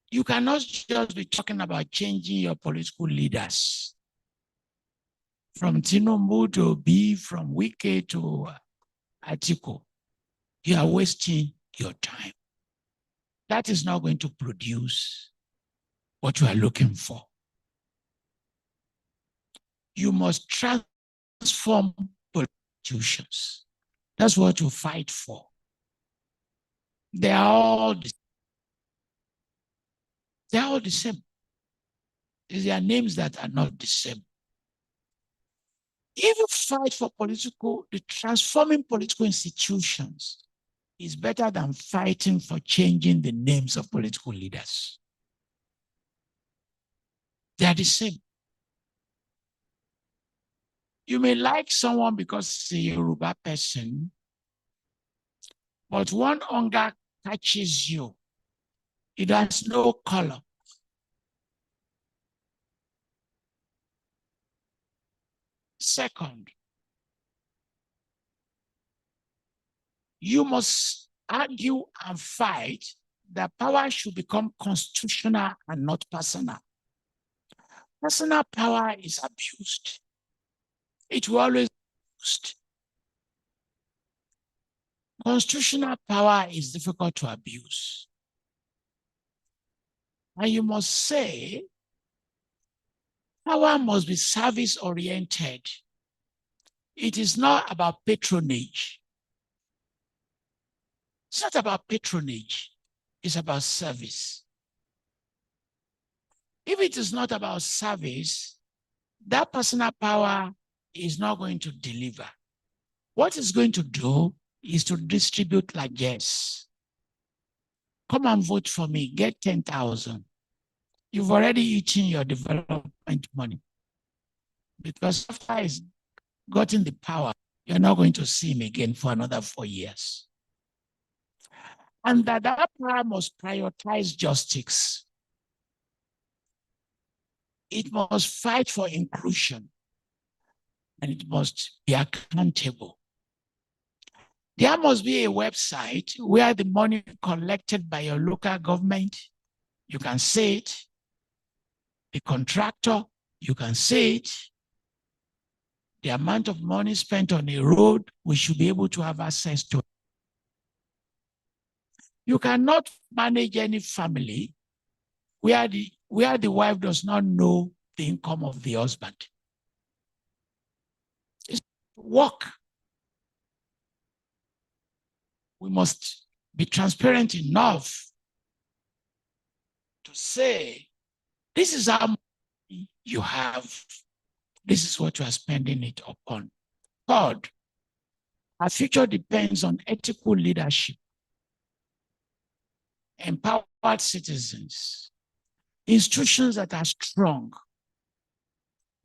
you cannot just be talking about changing your political leaders. From Tinubu to Obi, from Wike to Atiku, you are wasting your time. That is not going to produce what you are looking for. You must transform institutions. That's what you fight for. They are all the same. It's their names that are not the same. If you fight for the transforming political institutions is better than fighting for changing the names of political leaders. They are the same. You may like someone because he's a Yoruba person, but one hunger catches you. It has no color. Second, you must argue and fight that power should become constitutional and not personal. Personal power is abused. It will always be abused. Constitutional power is difficult to abuse. And you must say, power must be service-oriented. It is not about patronage. It's not about patronage. It's about service. If it is not about service, that personal power is not going to deliver. What it's going to do is to distribute largesse. Come and vote for me, get 10,000. You've already eaten your development money. Because after he's gotten the power, you're not going to see him again for another 4 years. And that power must prioritize justice. It must fight for inclusion. And it must be accountable. There must be a website where the money collected by your local government, you can see it. The contractor, you can see it. The amount of money spent on a road, we should be able to have access to it. You cannot manage any family where the wife does not know the income of the husband. It's work. We must be transparent enough to say, this is how much you have. This is what you are spending it upon. Third, our future depends on ethical leadership, empowered citizens, institutions that are strong,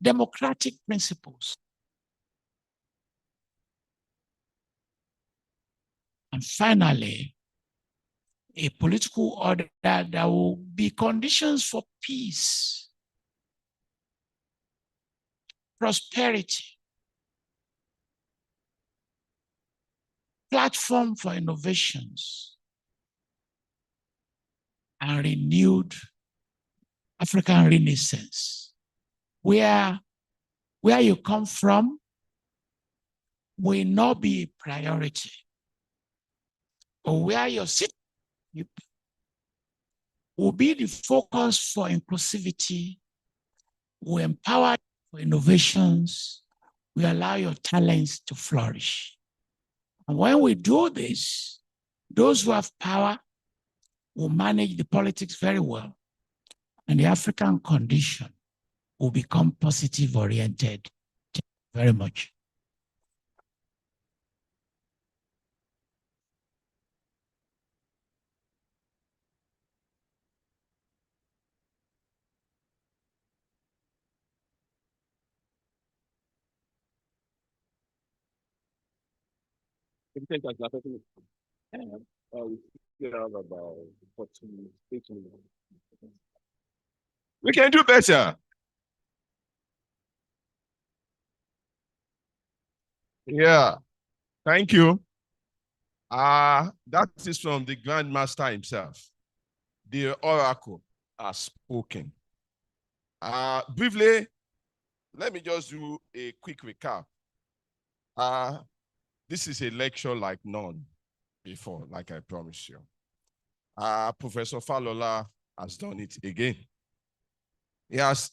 democratic principles. And finally, a political order that will be conditions for peace, prosperity, platform for innovations, and renewed African Renaissance, where you come from will not be a priority, or where your city will be the focus for inclusivity, will empower for innovations, we allow your talents to flourish. And when we do this, those who have power will manage the politics very well, and the African condition will become positive oriented. Thank you very much. We can do better. Yeah, thank you. That is from the Grand Master himself. The oracle has spoken. Briefly, let me just do a quick recap. This is a lecture like none before, like I promised you. Professor Falola has done it again. He has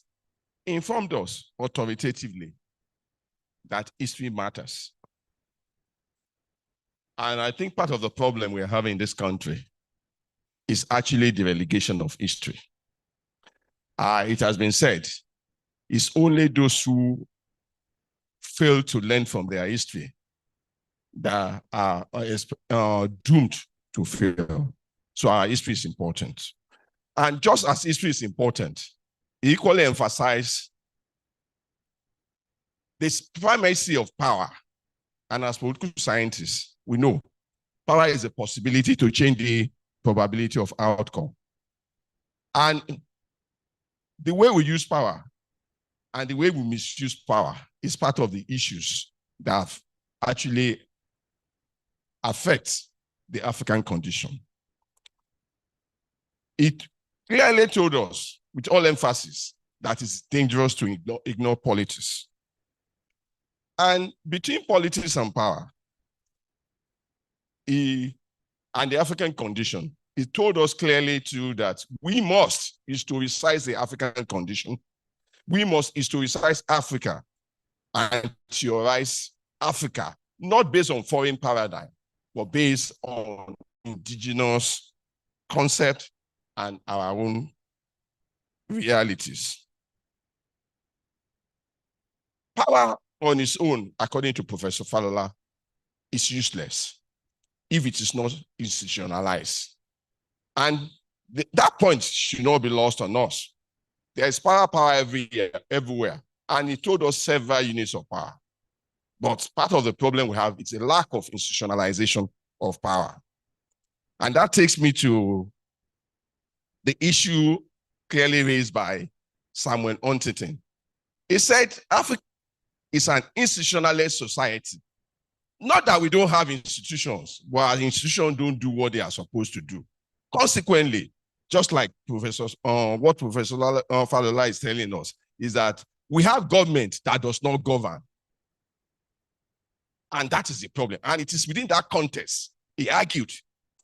informed us authoritatively that history matters. And I think part of the problem we're having in this country is actually the relegation of history. It has been said, it's only those who fail to learn from their history that are doomed to fail. So our history is important. And just as history is important, equally emphasize this primacy of power. And as political scientists, we know power is a possibility to change the probability of outcome. And the way we use power and the way we misuse power is part of the issues that actually affect the African condition. It clearly told us, with all emphasis, that it's dangerous to ignore politics. And between politics and power, and the African condition, it told us clearly too that we must historicize the African condition. We must historicize Africa and theorize Africa, not based on foreign paradigm, but based on indigenous concept and our own realities. Power on its own, according to Professor Falola, is useless if it is not institutionalized. And that point should not be lost on us. There is power everywhere. And he told us several units of power. But part of the problem we have is a lack of institutionalization of power. And that takes me to the issue clearly raised by Samuel Huntington. He said, Africa is an institutionalized society. Not that we don't have institutions, but our institutions don't do what they are supposed to do. Consequently, just like what Professor Falola is telling us, is that we have government that does not govern. And that is the problem. And it is within that context, he argued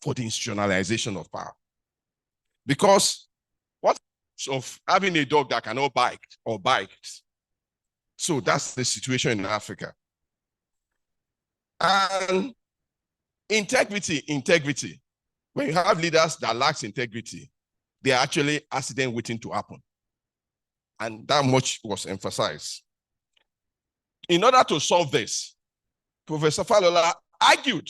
for the institutionalization of power. Because what of having a dog that cannot bite or bite? So that's the situation in Africa. And integrity. When you have leaders that lack integrity, they are actually accident waiting to happen. And that much was emphasized. In order to solve this, Professor Falola argued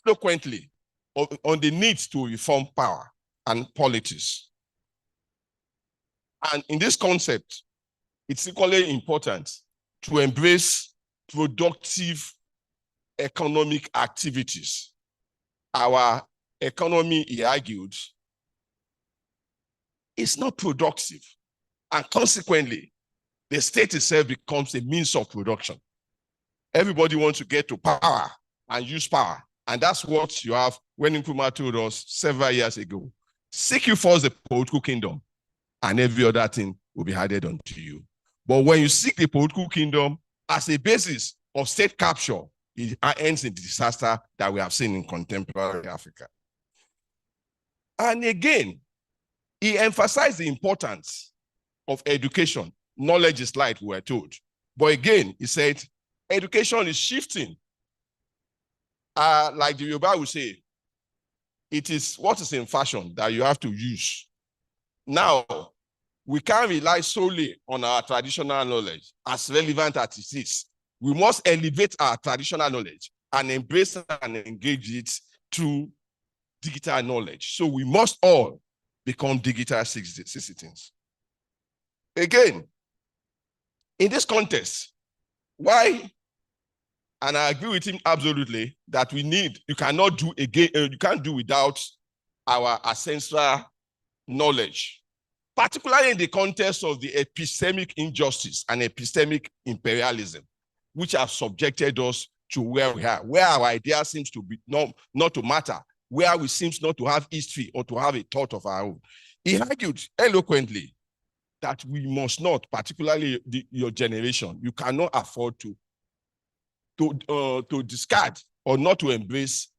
eloquently on the need to reform power and politics. And in this concept, it's equally important to embrace productive economic activities. Our economy, he argued, is not productive. And consequently, the state itself becomes a means of production. Everybody wants to get to power and use power. And that's what you have when Nkrumah told us several years ago. Seek you first the political kingdom, and every other thing will be added unto you. But when you seek the political kingdom as a basis of state capture, it ends in the disaster that we have seen in contemporary Africa. And again, he emphasized the importance of education. Knowledge is light, we were told. But again, he said, education is shifting. Like the Yoruba will say, it is what is in fashion that you have to use. Now, we can't rely solely on our traditional knowledge, as relevant as it is. We must elevate our traditional knowledge and embrace and engage it through digital knowledge. So we must all become digital citizens. Again, in this context, why, and I agree with him absolutely, that you cannot do again, you can't do without our ancestral knowledge, particularly in the context of the epistemic injustice and epistemic imperialism, which have subjected us to where we are, where our idea seems to be not to matter, where we seem not to have history or to have a thought of our own. He argued eloquently that we must not, particularly your generation, you cannot afford to discard or not to embrace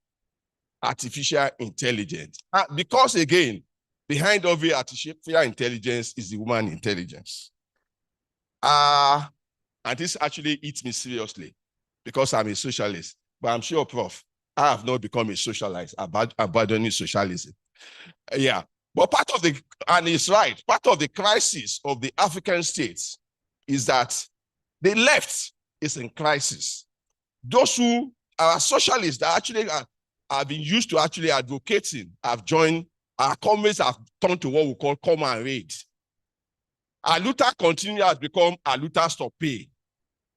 artificial intelligence. Because again, behind every artificial intelligence is the human intelligence. And this actually eats me seriously because I'm a socialist. But I'm sure, Prof, I have not become a socialist, abandoning socialism. Yeah. But part of the, and he's right, part of the crisis of the African states is that the left is in crisis. Those who are socialists that actually have been used to actually advocating have joined, our comrades have turned to what we call come and raid. Our Luther continue has become a Luther stop pay.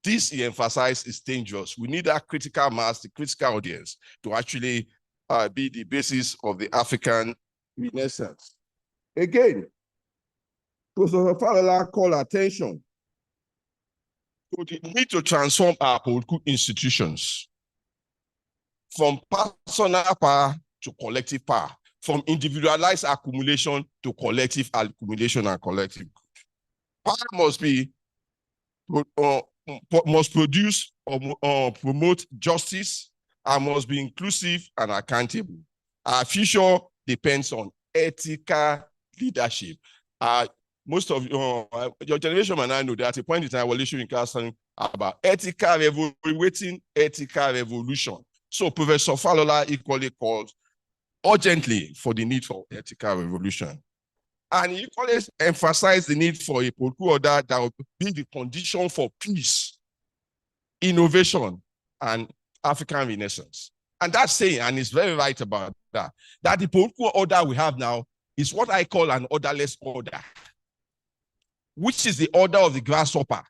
This, he emphasized, is dangerous. We need that critical mass, the critical audience, to actually be the basis of the African Renaissance. Again, Professor Falola called attention to the need to transform our political institutions from personal power to collective power, from individualized accumulation to collective accumulation and collective good. Power must produce or promote justice and must be inclusive and accountable. Our future depends on ethical leadership. Most of your generation and I know that at a point in time, we're issuing something about waiting ethical revolution. So Professor Falola equally called urgently for the need for ethical revolution. And he equally emphasized the need for a political order that will be the condition for peace, innovation, and African Renaissance. And that's saying, and he's very right about that, that the political order we have now is what I call an orderless order, which is the order of the grasshopper.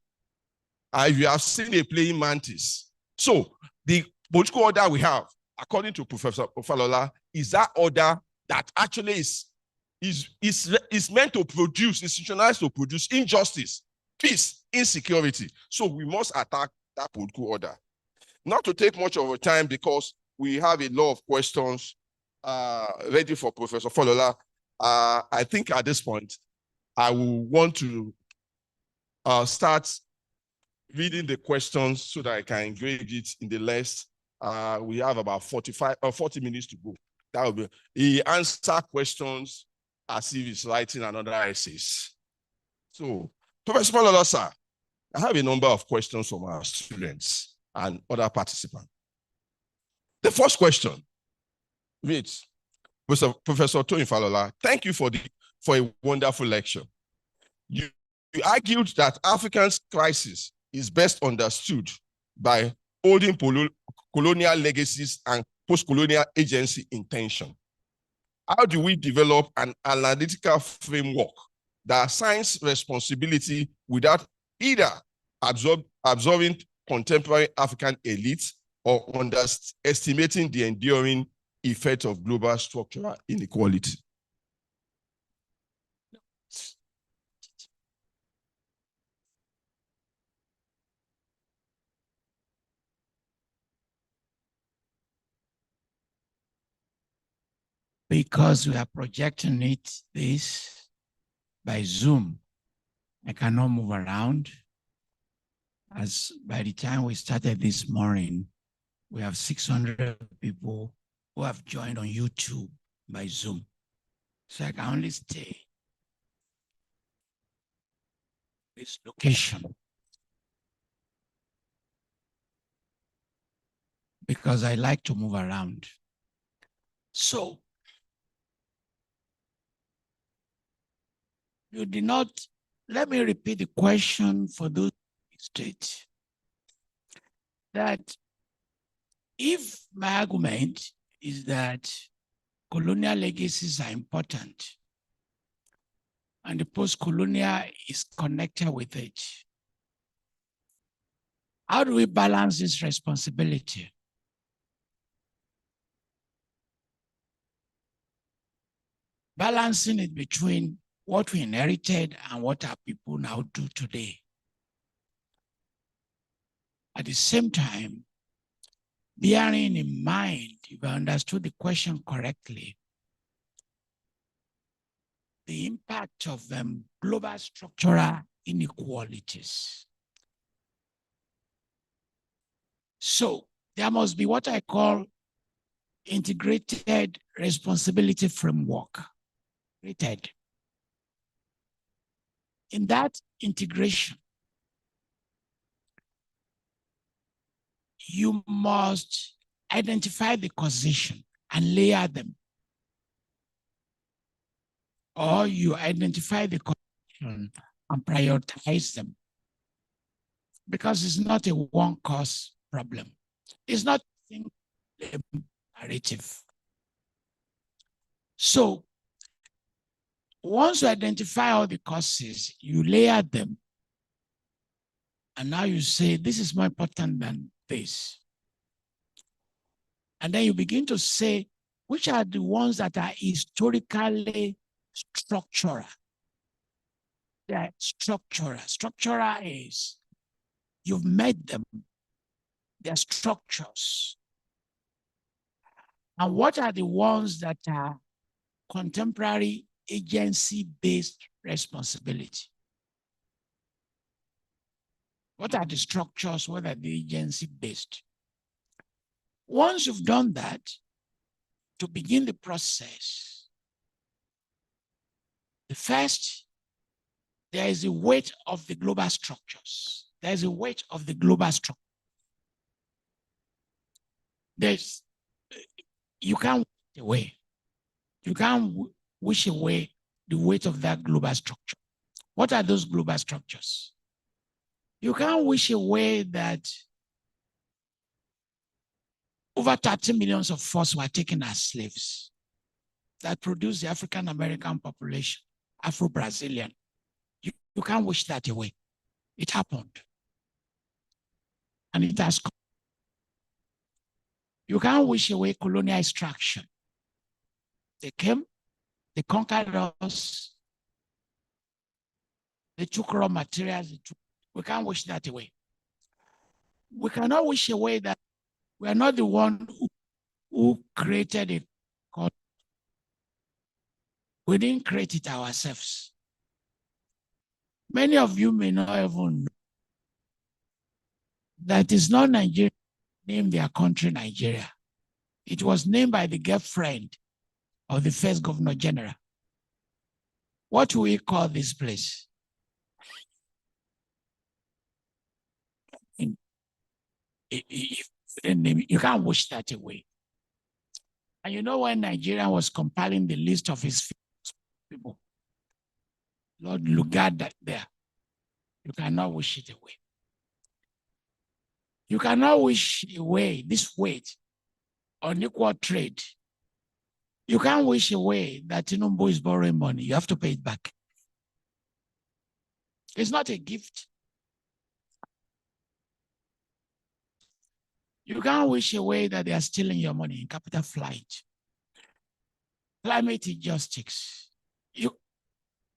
You have seen a praying mantis. So the political order we have, according to Professor Falola, is that order that actually is meant to produce, institutionalized to produce injustice, peace, insecurity. So we must attack that political order. Not to take much of our time because we have a lot of questions ready for Professor Falola. I think at this point, I will want to start reading the questions so that I can engage it in the list. We have about 40 minutes to go. That will be, he answer questions as if he's writing another essays. So, Professor Falola, sir, I have a number of questions from our students and other participants. The first question reads, Professor Toyin Falola, thank you for a wonderful lecture. You argued that Africa's crisis is best understood by holding colonial legacies and postcolonial agency intention. How do we develop an analytical framework that assigns responsibility without either absorbing contemporary African elites or underestimating the enduring effect of global structural inequality? Because we are projecting this by Zoom, I cannot move around. As by the time we started this morning, we have 600 people who have joined on YouTube by Zoom. So I can only stay this location because I like to move around. So you did not, let me repeat the question for those states. That if my argument is that colonial legacies are important and the post-colonial is connected with it, how do we balance this responsibility? Balancing it between what we inherited and what our people now do today. At the same time, bearing in mind, if I understood the question correctly, the impact of global structural inequalities. So there must be what I call integrated responsibility framework. In that integration, you must identify the causation and layer them. Or you identify the causation and prioritize them. Because it's not a one-cause problem. It's not a single narrative. So once you identify all the causes, you layer them. And now you say, this is more important than this. And then you begin to say, which are the ones that are historically structural? They are structural. Structural is, you've made them. They're structures. And what are the ones that are contemporary agency-based responsibility? What are the structures? What are the agency-based? Once you've done that, to begin the process, the first, there is a weight of the global structures. There is a weight of the global structure. You can't wish away. You can't wish away the weight of that global structure. What are those global structures? You can't wish away that over 30 million of us were taken as slaves that produced the African American population, Afro-Brazilian. You can't wish that away. It happened. And it has come. You can't wish away colonial extraction. They came, they conquered us, they took raw materials. We can't wish that away. We cannot wish away that we are not the one who created it. We didn't create it ourselves. Many of you may not even know that it's not Nigeria named their country Nigeria. It was named by the girlfriend of the first governor general. What do we call this place? You can't wish that away. And you know when Nigeria was compiling the list of his people, Lord Lugard there, you cannot wish it away. You cannot wish away this weight on equal trade. You can't wish away that Tinubu is borrowing money. You have to pay it back. It's not a gift. You can't wish away that they are stealing your money in capital flight. Climate injustice.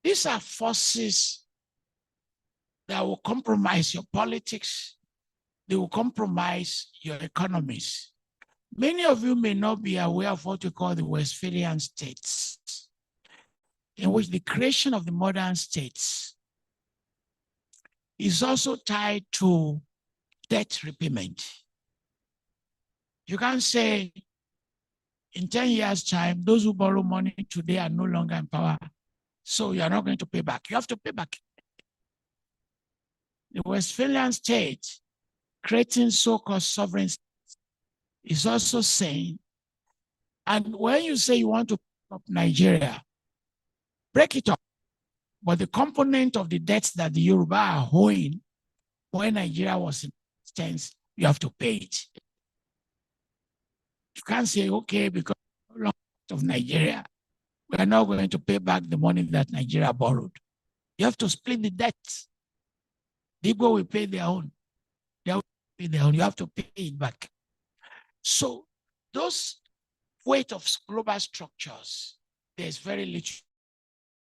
These are forces that will compromise your politics. They will compromise your economies. Many of you may not be aware of what we call the Westphalian states, in which the creation of the modern states is also tied to debt repayment. You can't say In 10 years' time, those who borrow money today are no longer in power. So you are not going to pay back. You have to pay back. The Westphalian state, creating so-called sovereign states, is also saying, and when you say you want to pick up Nigeria, break it up. But the component of the debts that the Yoruba are owing when Nigeria was in existence, you have to pay it. You can't say, okay, because of Nigeria, we are not going to pay back the money that Nigeria borrowed. You have to split the debts. The Igbo will pay their own. They will pay their own. You have to pay it back. So those weight of global structures, there's very little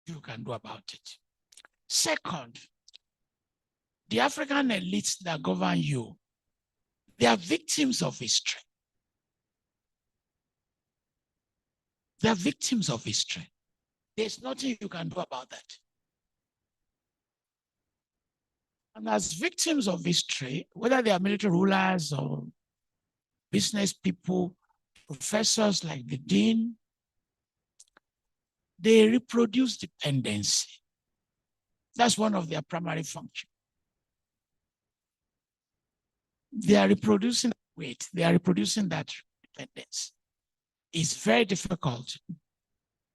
you can do about it. Second, the African elites that govern you, they are victims of history. They are victims of history. There's nothing you can do about that. And as victims of history, whether they are military rulers or business people, professors like the dean, they reproduce dependency. That's one of their primary functions. They are reproducing weight. They are reproducing that dependence. It's very difficult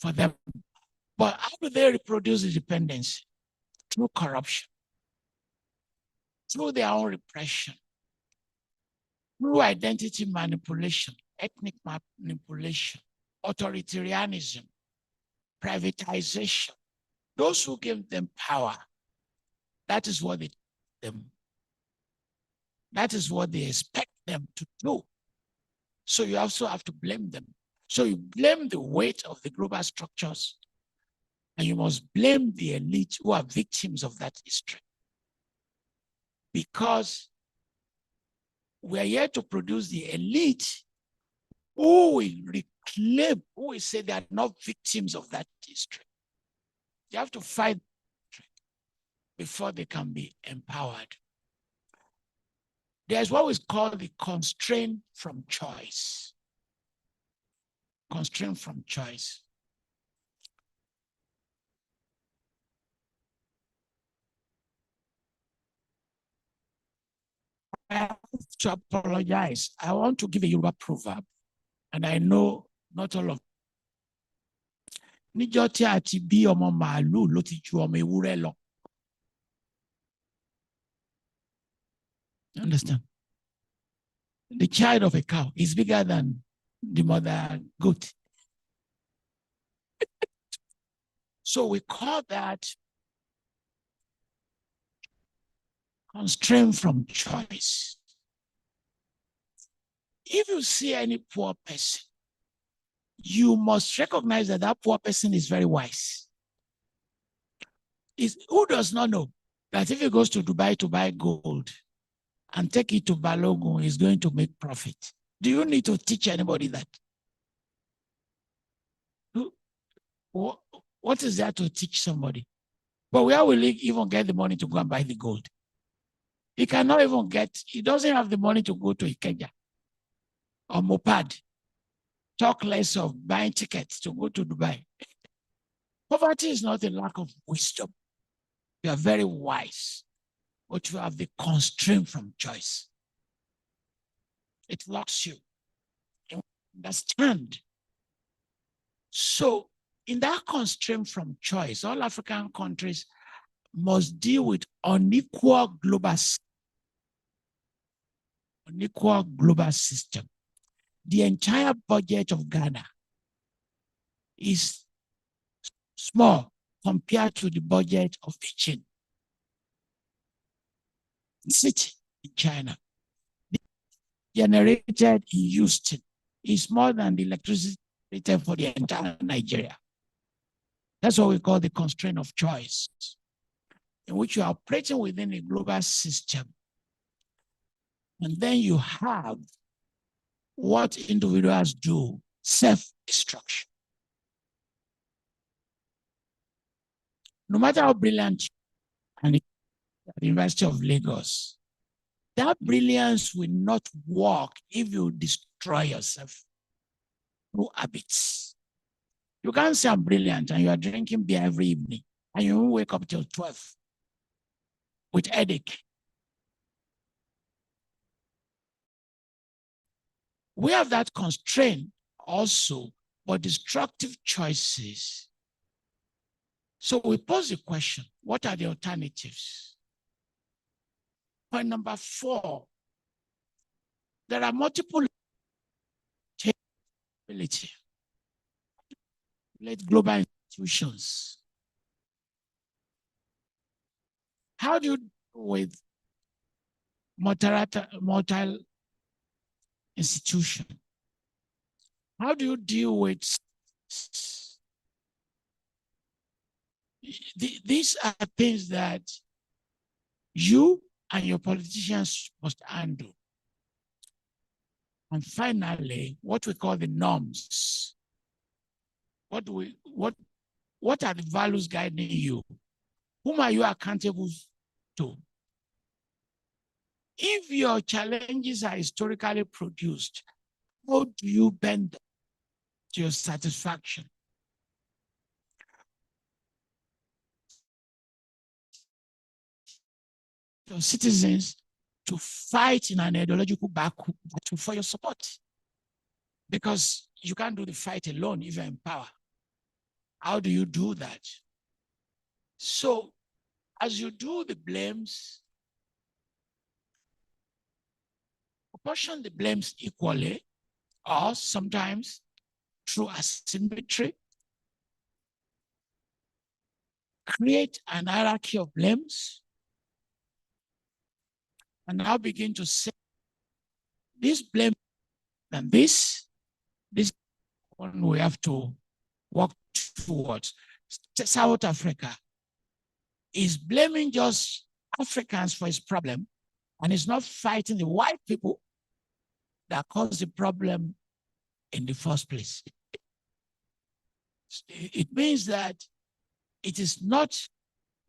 for them. But how do they reproduce the dependency? Through corruption, through their own repression, through identity manipulation, ethnic manipulation, authoritarianism, privatization. Those who give them power, that is what they them. That is what they expect them to do. So you also have to blame them. So you blame the weight of the global structures, and you must blame the elite who are victims of that history. Because we are here to produce the elite who will reclaim, who will say they are not victims of that history. You have to fight before they can be empowered. There's what is called the constraint from choice. Constraint from choice. I have to apologize. I want to give a Yoruba proverb, and I know not all of níjọ́ tí a ti bí ọmọ màálù ló ti ju ọmọ ewúrẹ́ lọ. Understand? The child of a cow is bigger than the mother goat. So we call that constraint from choice. If you see any poor person, you must recognize that that poor person is very wise. Who does not know that if he goes to Dubai to buy gold and take it to Balogun, he's going to make profit? Do you need to teach anybody that? What is there to teach somebody? But where will he even get the money to go and buy the gold? He cannot even he doesn't have the money to go to Ikeja or Mopad. Talk less of buying tickets to go to Dubai. Poverty is not a lack of wisdom. You are very wise, but you have the constraint from choice. It locks you. You understand? So, in that constraint from choice, all African countries must deal with unequal global system. The entire budget of Ghana is small compared to the budget of Beijing city in China. The generated in Houston is more than the electricity generated for the entire Nigeria. That's what we call the constraint of choice, in which you are operating within a global system. And then you have what individuals do, self-destruction. No matter how brilliant and at the University of Lagos, that brilliance will not work if you destroy yourself. through habits. You can't say I'm brilliant and you are drinking beer every evening and you won't wake up till 12 with headache. We have that constraint also, but destructive choices. So we pose the question, what are the alternatives? Point number 4, there are multiple capabilities. Global institutions. How do you deal with multi institution? How do you deal with these are things that you and your politicians must handle. And finally, what we call the norms. What are the values guiding you? Whom are you accountable to? If your challenges are historically produced, how do you bend them to your satisfaction? Your citizens to fight in an ideological battle for your support. Because you can't do the fight alone if you're in power. How do you do that? So as you do the blames, proportion the blames equally, or sometimes through asymmetry, create an hierarchy of blames, and now begin to say, this blame and this one we have to work towards. South Africa is blaming just Africans for his problem, and is not fighting the white people that caused the problem in the first place. It means that it is not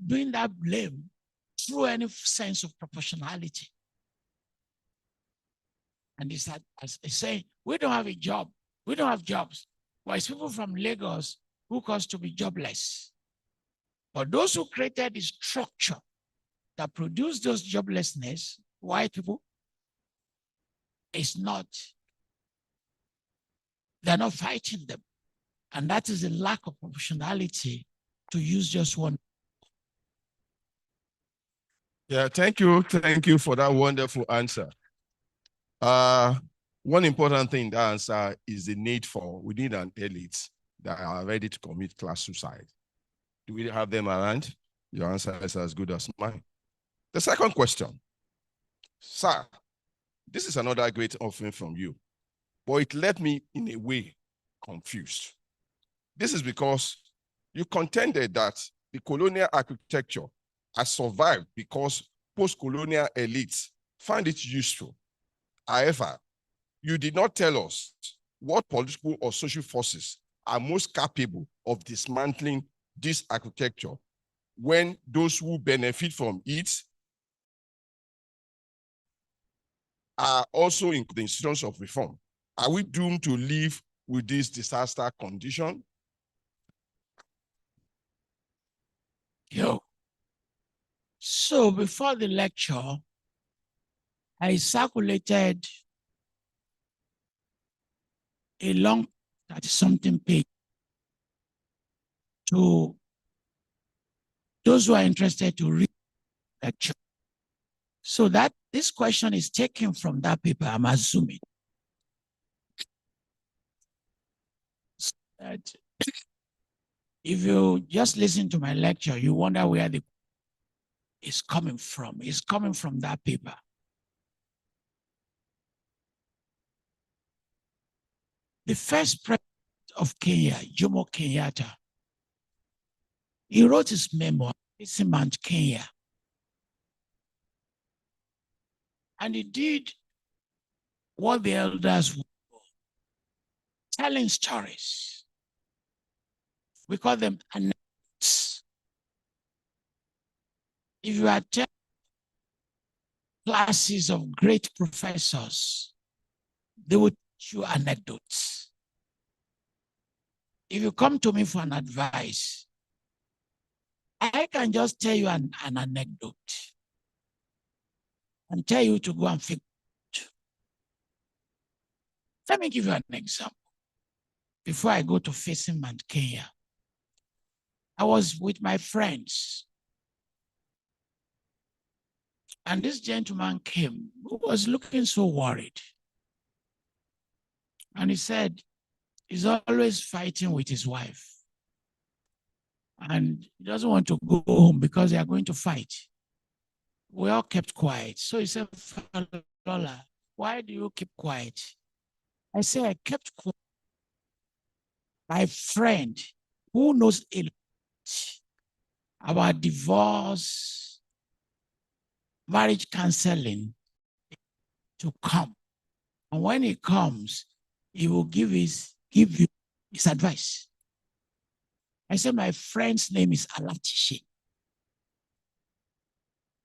doing that blame through any sense of proportionality. And it's that, as I say, we don't have a job. We don't have jobs. Well, it's people from Lagos who cause to be jobless. But those who created the structure that produced those joblessness, white people, they're not fighting them. And that is a lack of proportionality, to use just one. Yeah, thank you. Thank you for that wonderful answer. One important thing in that answer is the need for, we need an elite that are ready to commit class suicide. Do we have them around? Your answer is as good as mine. The second question, sir, this is another great offering from you, but it left me in a way confused. This is because you contended that the colonial architecture has survived because post-colonial elites find it useful. However, you did not tell us what political or social forces are most capable of dismantling this architecture when those who benefit from it are also in the institutions of reform. Are we doomed to live with this disaster condition? So before the lecture, I circulated a long 30-something page to those who are interested to read the lecture. So that this question is taken from that paper, I'm assuming. That if you just listen to my lecture, you wonder where it's coming from. It's coming from that paper. The first president of Kenya, Jomo Kenyatta, he wrote his memoir, Mount Kenya. And he did what the elders were telling stories. We call them anecdotes. If you attend classes of great professors, they would teach you anecdotes. if you come to me for an advice, I can just tell you an anecdote and tell you to go and figure it. Let me give you an example. Before I go to facing Mount Kenya, I was with my friends. And this gentleman came who was looking so worried. And he said, he's always fighting with his wife. And he doesn't want to go home because they are going to fight. We all kept quiet. So he said, Falola, why do you keep quiet? I said, I kept quiet. My friend who knows a lot about divorce, marriage counseling, to come. And when he comes, he will give you his advice. I said, my friend's name is Alatishe.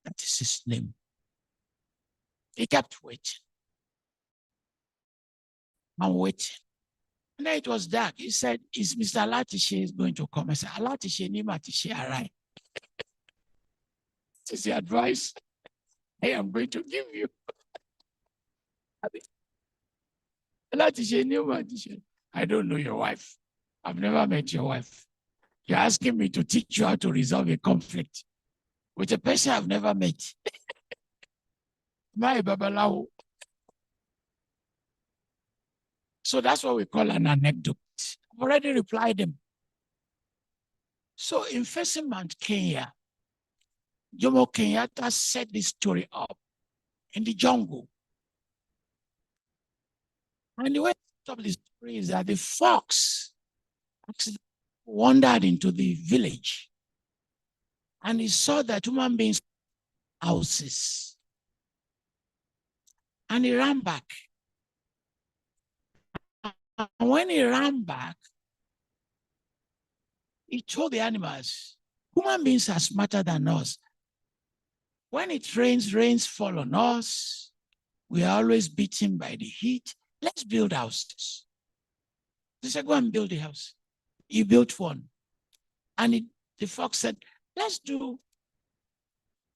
That is his name. He kept waiting. I'm waiting. And then it was dark. He said, is Mr. Alatishe is going to come? I said, Alatishe ni matishe arai. This is the advice I am going to give you. Alatishe ni matishe. I don't know your wife. I've never met your wife. You're asking me to teach you how to resolve a conflict with a person I've never met. My babalawo. So that's what we call an anecdote. I've already replied him. So in facing Mount Kenya, Jomo Kenyatta set this story up in the jungle. And the way of the story is that the fox wandered into the village and he saw that human beings houses. And he ran back. And when he ran back, he told the animals, human beings are smarter than us. When it rains, rains fall on us. We are always beaten by the heat. Let's build houses. They said, go and build a house. He built one. And the fox said, let's do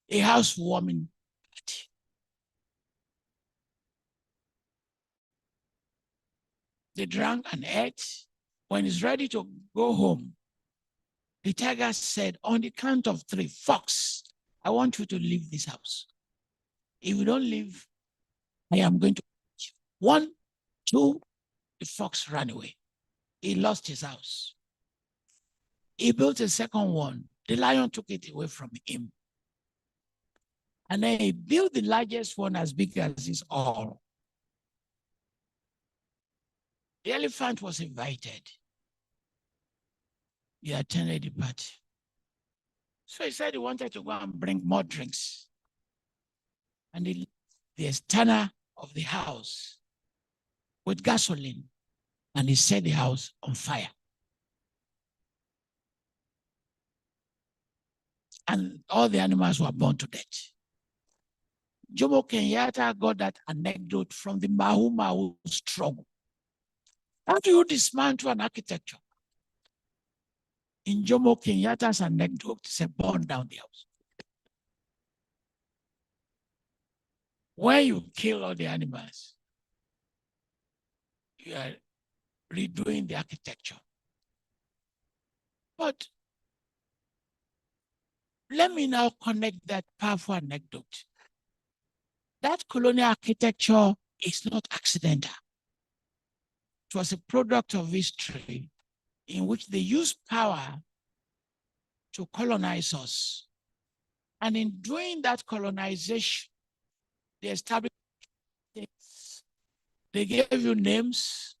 a housewarming party. They drank and ate. When he's ready to go home, the tiger said, on the count of 3, fox, I want you to leave this house. If you don't leave, I am going to kill you. 1, 2, the fox ran away. He lost his house. He built a second one. The lion took it away from him. And then he built the largest one as big as his all. The elephant was invited. He attended the party. So he said he wanted to go and bring more drinks. And the external of the house with gasoline. And he set the house on fire. And all the animals were burned to death. Jomo Kenyatta got that anecdote from the Mahu Mahu struggle. How do you dismantle an architecture? In Jomo Kenyatta's anecdote, he said, burn down the house. When you kill all the animals, you are redoing the architecture. But let me now connect that powerful anecdote. That colonial architecture is not accidental. It was a product of history in which they used power to colonize us. And in doing that colonization, they established things. They gave you names.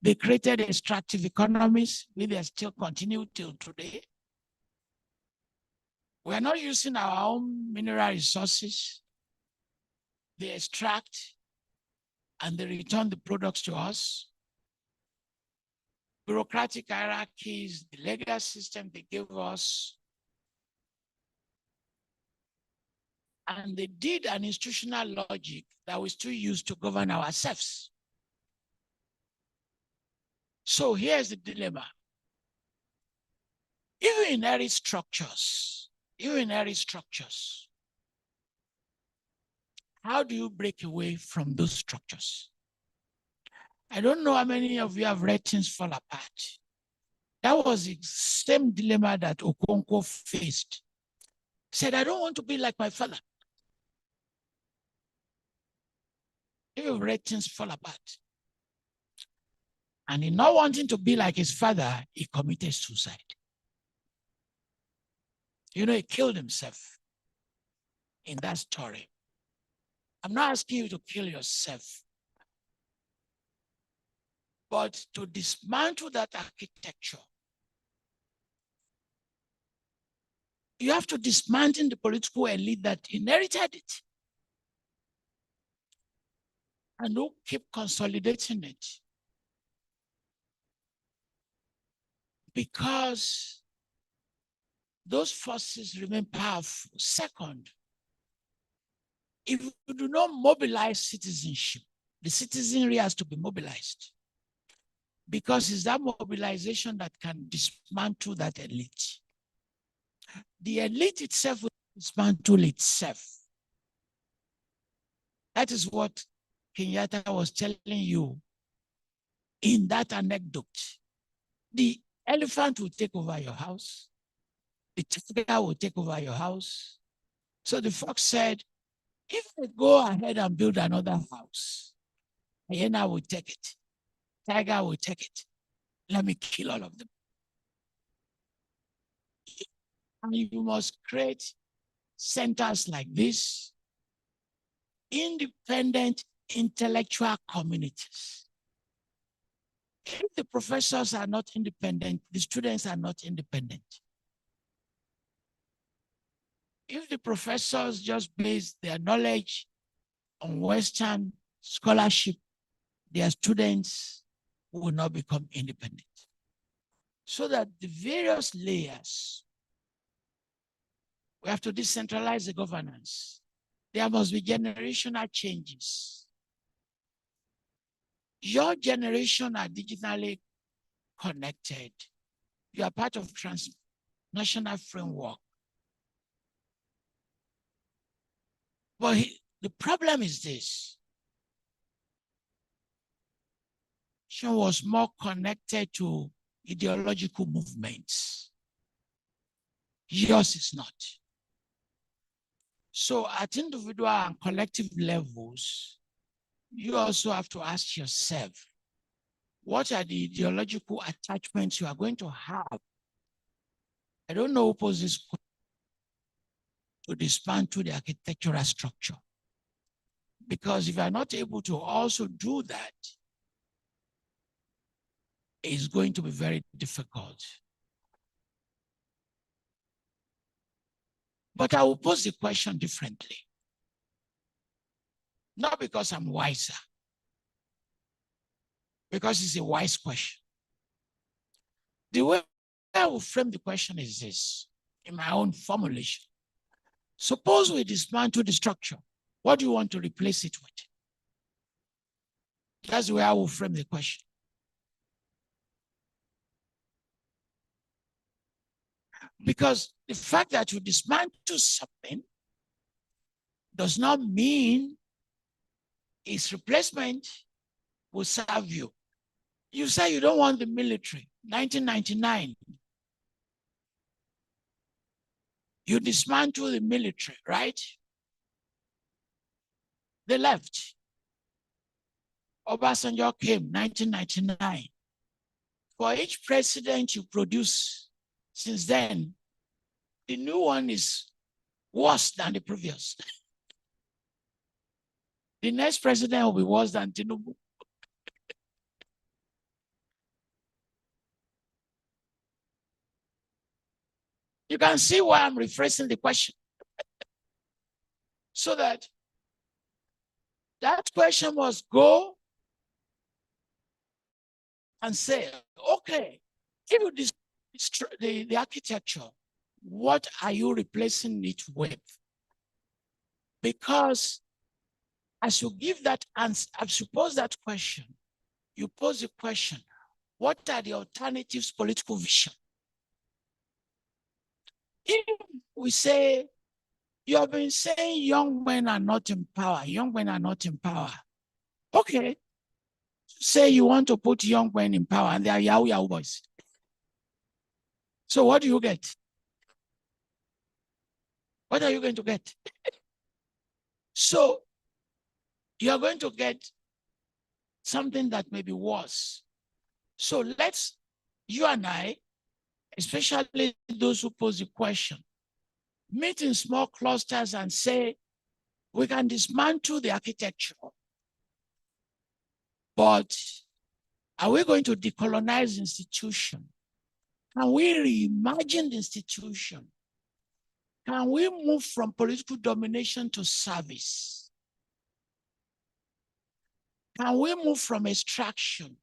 They created extractive economies, which they still continue till today. We are not using our own mineral resources. They extract and they return the products to us. Bureaucratic hierarchies, the legal system they gave us. And they did an institutional logic that we still use to govern ourselves. So here's the dilemma. Even inherit structures, how do you break away from those structures? I don't know how many of you have read Things Fall Apart. That was the same dilemma that Okonkwo faced. He said, I don't want to be like my father. If you've read Things Fall Apart, and in not wanting to be like his father, he committed suicide. You know, he killed himself in that story. I'm not asking you to kill yourself, but to dismantle that architecture. You have to dismantle the political elite that inherited it and who keep consolidating it. Because those forces remain powerful. Second, if you do not mobilize citizenship, the citizenry has to be mobilized, because it's that mobilization that can dismantle that elite. The elite itself will dismantle itself. That is what Kenyatta was telling you in that anecdote. The elephant will take over your house. The tiger will take over your house. So the fox said, if I go ahead and build another house, hyena will take it. Tiger will take it. Let me kill all of them. And you must create centers like this, independent intellectual communities. If the professors are not independent, the students are not independent. If the professors just base their knowledge on Western scholarship, their students will not become independent. So that the various layers, we have to decentralize the governance. There must be generational changes. Your generation are digitally connected. You are part of transnational framework. But the problem is this. She was more connected to ideological movements. Yours is not. So at individual and collective levels, you also have to ask yourself, what are the ideological attachments you are going to have? I don't know who poses to dismantle the architectural structure. Because if you are not able to also do that, it's going to be very difficult. But I will pose the question differently. Not because I'm wiser, because it's a wise question. The way I will frame the question is this, in my own formulation. Suppose we dismantle the structure. What do you want to replace it with? That's the way I will frame the question. Because the fact that you dismantle something does not mean its replacement will serve you. You say you don't want the military. 1999, you dismantle the military, right? They left. Obasanjo came, 1999. For each president you produce since then, the new one is worse than the previous. The next president will be worse than Tinubu. You can see why I'm rephrasing the question. So that question must go and say, okay, if you destroy the architecture, what are you replacing it with? Because as you give that answer, as you pose that question, you pose the question, what are the alternatives political vision? If we say, you have been saying young men are not in power, young men are not in power. Okay. Say you want to put young men in power and they are Yahoo Yahoo boys. So what do you get? What are you going to get? So you are going to get something that may be worse. So let's, you and I, especially those who pose the question, meet in small clusters and say, we can dismantle the architecture, but are we going to decolonize the institution? Can we reimagine the institution? Can we move from political domination to service? Can we move from extraction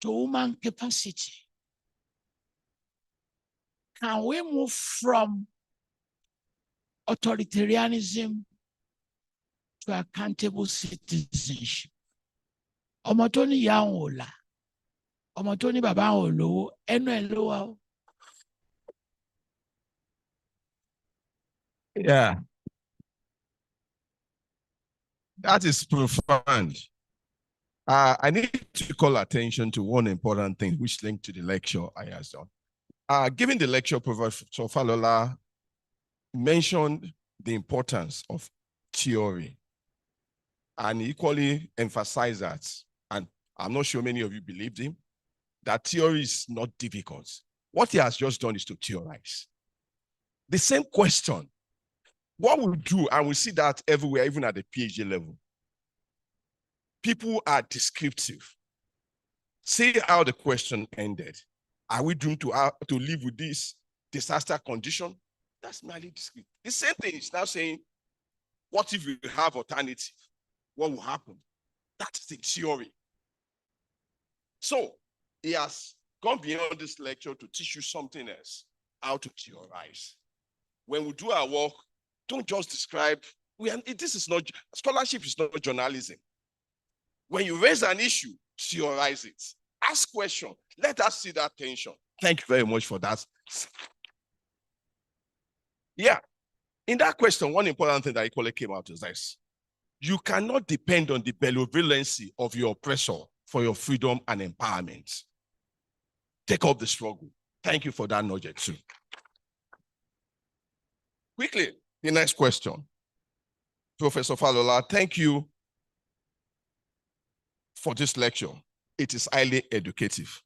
to human capacity? Can we move from authoritarianism to accountable citizenship? Ọmọ tó ní ìyá òun ò là, ọmọ tó ní bàbá òun ò lówó, ẹnu ẹ̀ ló wà ó. Yeah. That is profound. I need to call attention to one important thing which linked to the lecture I asked on. Giving the lecture, Professor Falola mentioned the importance of theory and equally emphasized that, and I'm not sure many of you believed him, that theory is not difficult. What he has just done is to theorize. The same question, what we do, and we see that everywhere, even at the PhD level, people are descriptive. See how the question ended. Are we doomed to live with this disaster condition? That's merely descriptive. The same thing is now saying, what if we have alternative? What will happen? That's the theory. So he has gone beyond this lecture to teach you something else, how to theorize. When we do our work, don't just describe, this is not, scholarship is not journalism. When you raise an issue, theorize it. Ask questions. Let us see that tension. Thank you very much for that. Yeah. In that question, one important thing that equally came out is this. You cannot depend on the benevolency of your oppressor for your freedom and empowerment. Take up the struggle. Thank you for that nugget too. Quickly, the next question. Professor Falola, thank you for this lecture. It is highly educative.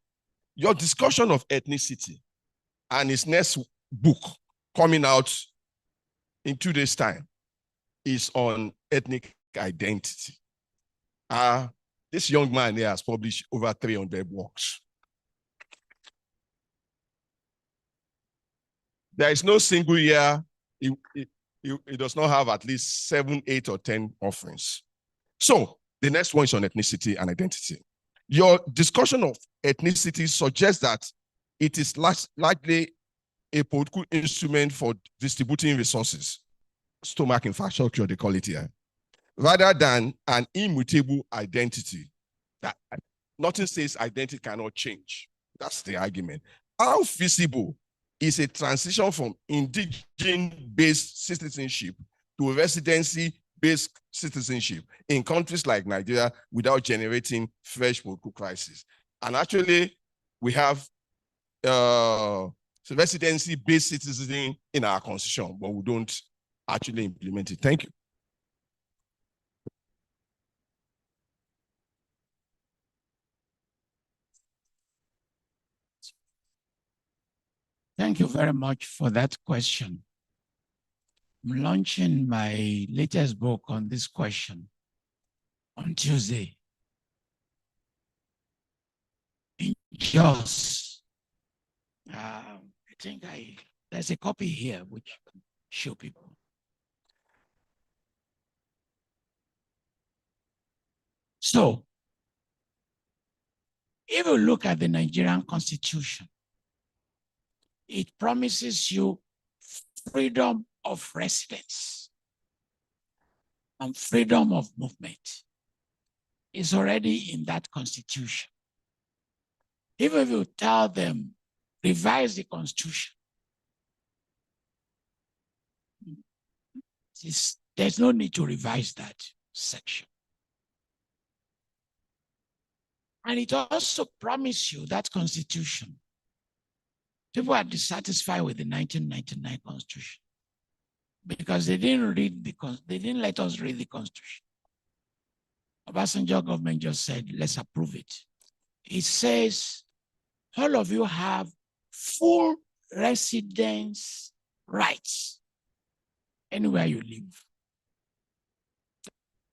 Your discussion of ethnicity and his next book coming out in 2 days' time is on ethnic identity. This young man here has published over 300 works. There is no single year he does not have at least 7, 8, or 10 offerings. So the next one is on ethnicity and identity. Your discussion of ethnicity suggests that it is largely a political instrument for distributing resources, stomach infrastructure, they call it here, rather than an immutable identity. That nothing says identity cannot change. That's the argument. How feasible is a transition from indigenous-based citizenship to residency-based citizenship in countries like Nigeria without generating fresh political crisis? And actually, we have residency-based citizenship in our constitution, but we don't actually implement it. Thank you. Thank you very much for that question. I'm launching my latest book on this question on Tuesday. In Jos, I think there's a copy here which show people. So, if you look at the Nigerian Constitution, it promises you freedom of residence and freedom of movement. It's already in that Constitution. Even if you tell them, revise the Constitution, there's no need to revise that section. And it also promised you that constitution. People are dissatisfied with the 1999 constitution because they didn't let us read the constitution. Obasanjo government just said, let's approve it. It says, all of you have full residence rights anywhere you live.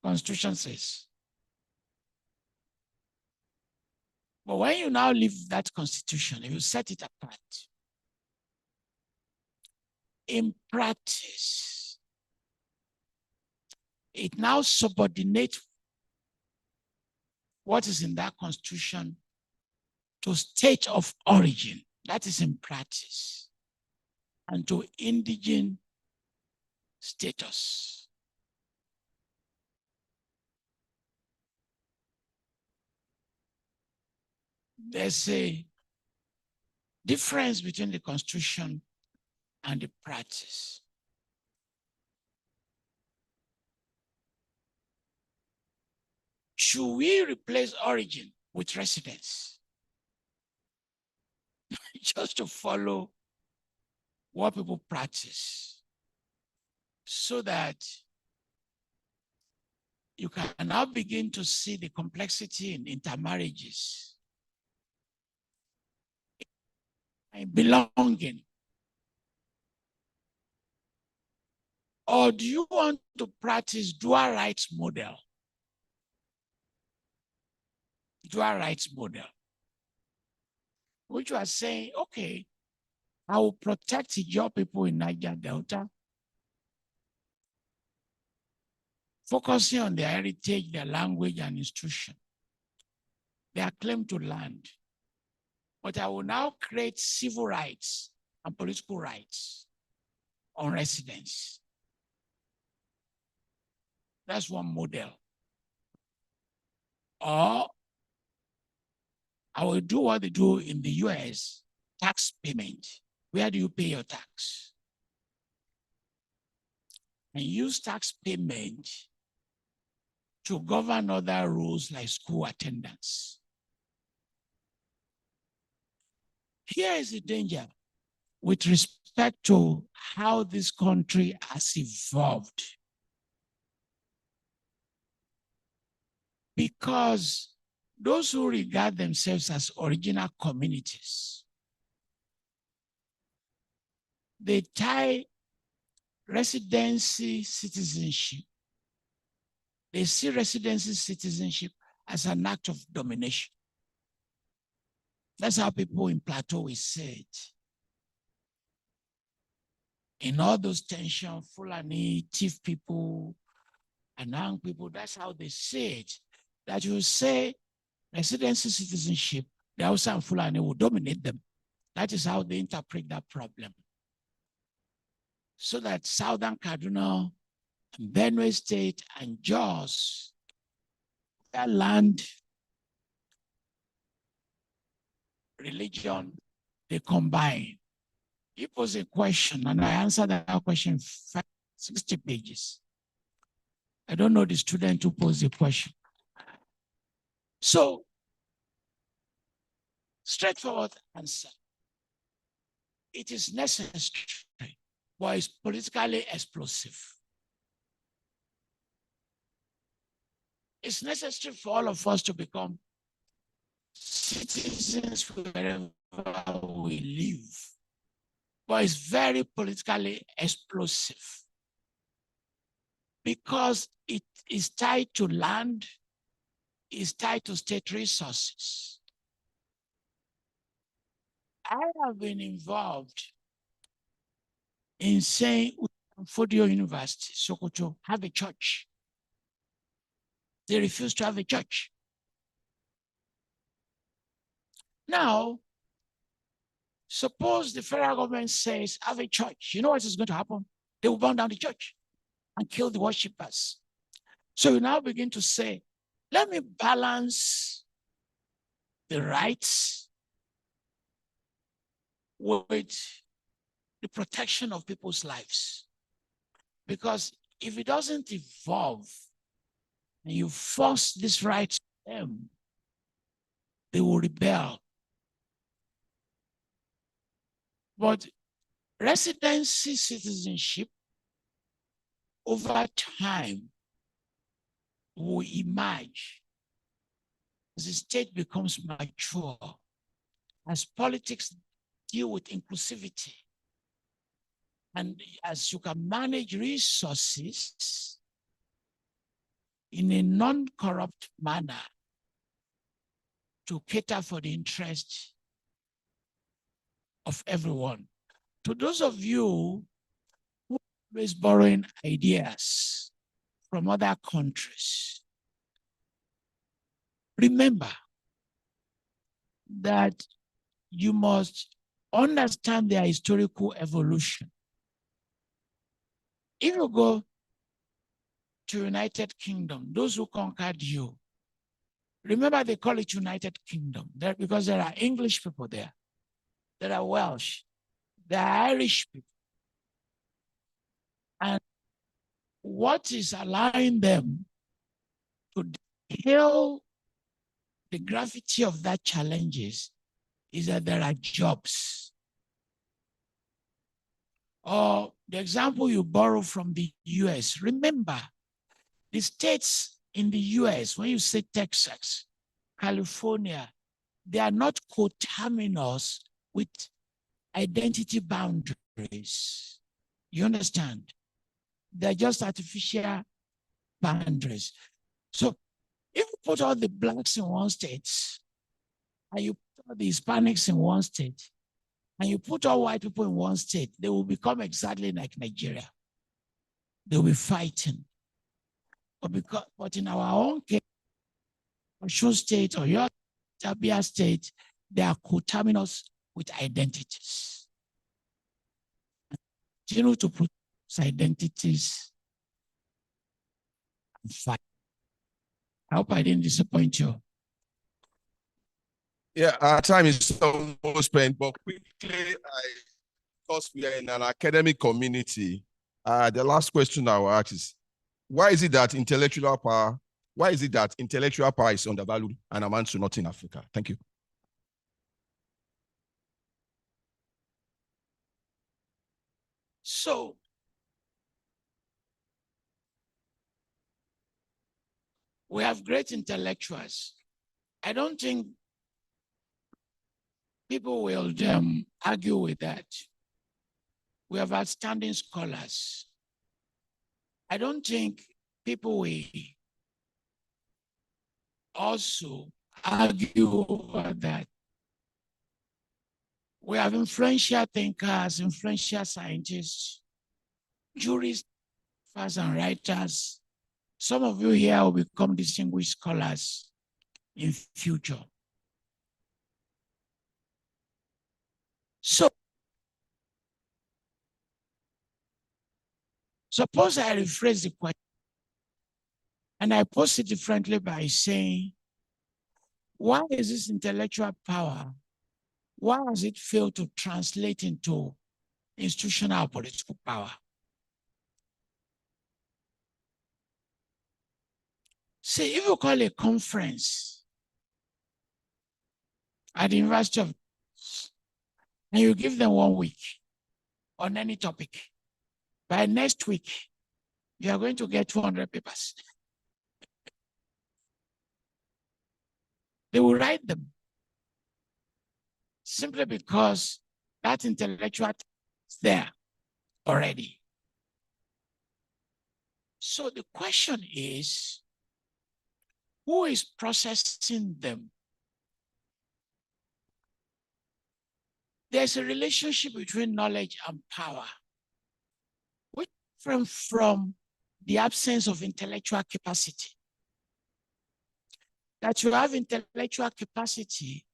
Constitution says. But when you now leave that constitution, you set it apart. In practice, it now subordinates what is in that constitution to state of origin, that is in practice, and to indigent status. There's a difference between the constitution and the practice. Should we replace origin with residence? Just to follow what people practice, so that you can now begin to see the complexity in intermarriages and belonging. Or do you want to practice dual rights model? Dual rights model, which you are saying, okay, I will protect your people in Niger Delta, focusing on their heritage, their language, and institution, their claim to land. But I will now create civil rights and political rights on residents. That's one model. Or I will do what they do in the US, tax payment. Where do you pay your tax? And use tax payment to govern other rules like school attendance. Here is the danger with respect to how this country has evolved. Because those who regard themselves as original communities, they tie residency citizenship. They see residency citizenship as an act of domination. That's how people in Plateau will say it. In all those tensions, Fulani, thief people, and young people, that's how they say it. That you say residency citizenship, the Hausa and Fulani will dominate them. That is how they interpret that problem. So that Southern Kaduna, and Benue State, and Jos, their land, religion, they combine. You pose a question, and I answer that question in 60 pages. I don't know the student who posed the question. So, straightforward answer. It is necessary, but it's politically explosive. It's necessary for all of us to become citizens wherever we live, but it's very politically explosive because it is tied to land, is tied to state resources. I have been involved in saying Fodio University, Sokoto, have a church. They refuse to have a church. Now, suppose the federal government says, have a church. You know what is going to happen? They will burn down the church and kill the worshippers. So you now begin to say, let me balance the rights with the protection of people's lives. Because if it doesn't evolve and you force this right to them, they will rebel. But residency citizenship over time will emerge as the state becomes mature, as politics deal with inclusivity, and as you can manage resources in a non-corrupt manner to cater for the interest of everyone. To those of you who are always borrowing ideas from other countries, remember that you must understand their historical evolution. If you go to United Kingdom, those who conquered you, remember they call it United Kingdom because there are English people there, there are Welsh, there are Irish people. And what is allowing them to hail the gravity of that challenges is that there are jobs. Or the example you borrow from the US, remember the states in the US, when you say Texas, California, they are not coterminous with identity boundaries. You understand? They're just artificial boundaries. So if you put all the blacks in one state, and you put all the Hispanics in one state, and you put all white people in one state, they will become exactly like Nigeria. They will be fighting. But in our own case, Osun State or your Abia State, they are coterminous with identities. Continue to put identities and fight. I hope I didn't disappoint you. Yeah, our time is almost spent, but quickly, because we are in an academic community, the last question I will ask is, why is it that intellectual power is undervalued and amounts to nothing in Africa? Thank you. So, we have great intellectuals. I don't think people will argue with that. We have outstanding scholars. I don't think people will also argue over that. We have influential thinkers, influential scientists, jurists, and writers. Some of you here will become distinguished scholars in future. So, suppose I rephrase the question and I pose it differently by saying, why is this intellectual power, why has it failed to translate into institutional political power? See, if you call a conference at the University of, and you give them 1 week on any topic, by next week, you are going to get 200 papers. They will write them simply because that intellectual is there already. So the question is, who is processing them? There's a relationship between knowledge and power, which comes from the absence of intellectual capacity. That you have intellectual capacity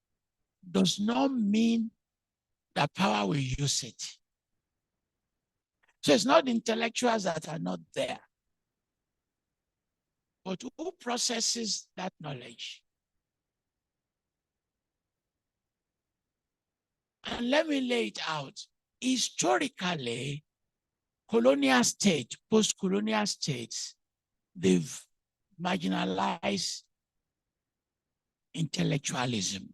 does not mean that power will use it. So it's not intellectuals that are not there, but who processes that knowledge? And let me lay it out. Historically, colonial state, post-colonial states, they've marginalized intellectualism.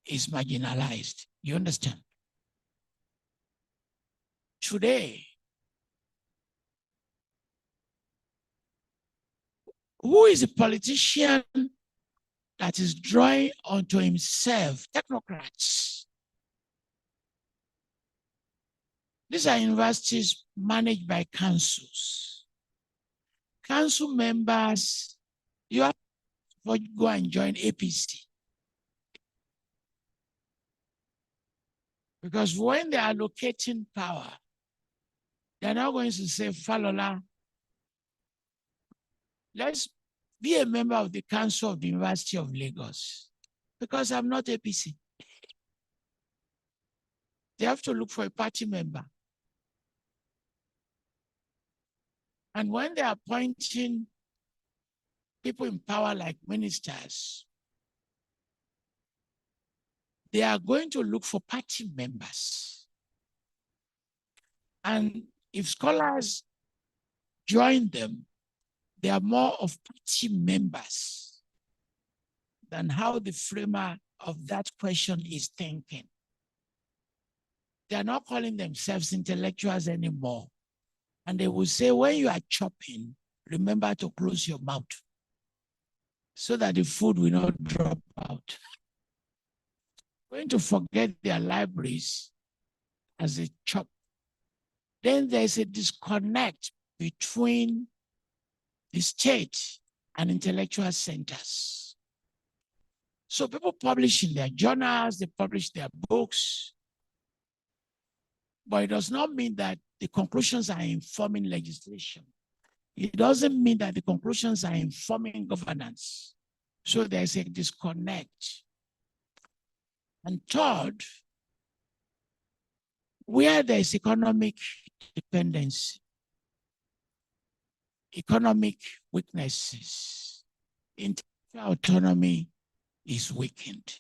Is marginalized. You understand? Today, who is a politician that is drawing onto himself technocrats? These are universities managed by councils. Council members, you have to go and join APC. Because when they are allocating power, they're not going to say, Falola, let's be a member of the Council of the University of Lagos. Because I'm not APC. They have to look for a party member. And when they're appointing people in power like ministers, they are going to look for party members. And if scholars join them, they are more of party members than how the framer of that question is thinking. They are not calling themselves intellectuals anymore. And they will say, when you are chopping, remember to close your mouth so that the food will not drop out. Going to forget their libraries as they chop. Then there's a disconnect between the state and intellectual centers. So people publish in their journals, they publish their books, but it does not mean that the conclusions are informing legislation. It doesn't mean that the conclusions are informing governance. So there's a disconnect. And third, where there's economic dependency, economic weaknesses, intellectual autonomy is weakened.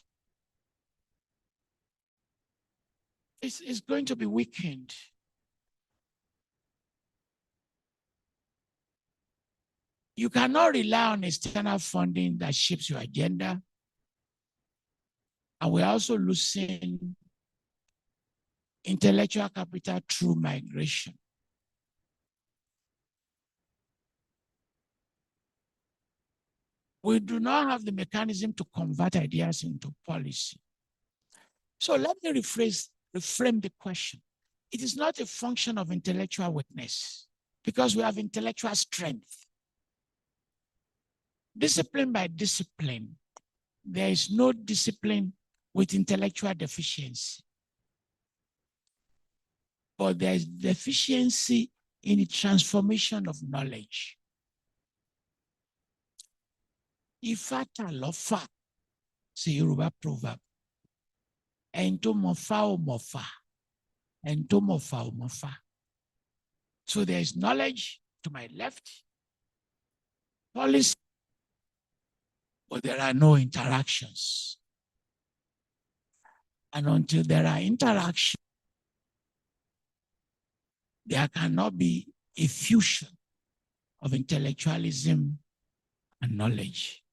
It's going to be weakened. You cannot rely on external funding that shapes your agenda. And we're also losing intellectual capital through migration. We do not have the mechanism to convert ideas into policy. So let me reframe the question. It is not a function of intellectual weakness because we have intellectual strength. Discipline by discipline, there is no discipline with intellectual deficiency. But there is deficiency in the transformation of knowledge. Ifata lofa, c'est Yoruba proverb. Ento mofa o mofa. Ento mofa o mofa. So there is knowledge to my left, policy, but there are no interactions. And until there are interactions, there cannot be a fusion of intellectualism and knowledge.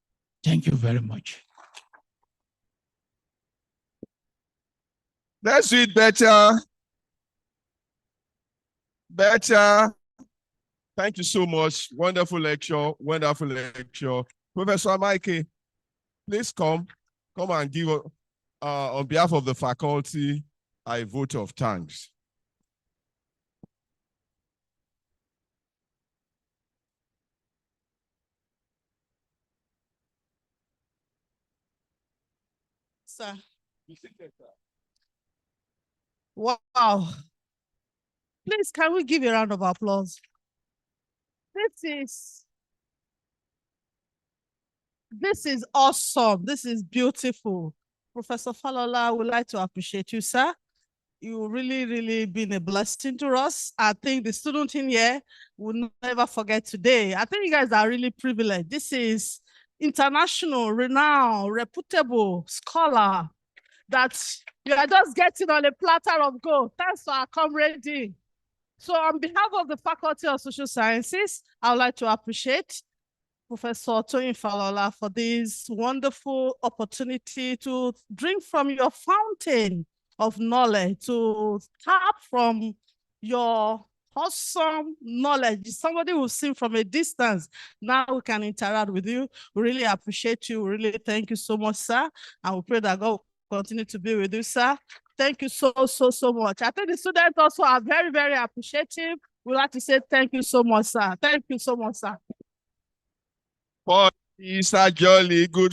Thank you very much. Let's do it better. Better. Thank you so much. Wonderful lecture. Wonderful lecture. Professor Mike, please come and give, on behalf of the faculty, a vote of thanks. Sir. Wow. Please, can we give a round of applause? This is awesome. This is beautiful. Professor Falola, I would like to appreciate you, sir. You really, really been a blessing to us. I think the student in here will never forget today. I think you guys are really privileged. This is international, renowned, reputable scholar that you are just getting on a platter of gold. Thanks to our comrade Dean. So on behalf of the Faculty of Social Sciences, I would like to appreciate Professor Toyin Falola for this wonderful opportunity to drink from your fountain of knowledge, to tap from your awesome knowledge. Somebody who's seen from a distance. Now we can interact with you. We really appreciate you. We really thank you so much, sir. And we pray that God will continue to be with you, sir. Thank you so much. I think the students also are very, very appreciative. We'd like to say thank you so much, sir. Thank you so much, sir. For it's a jolly good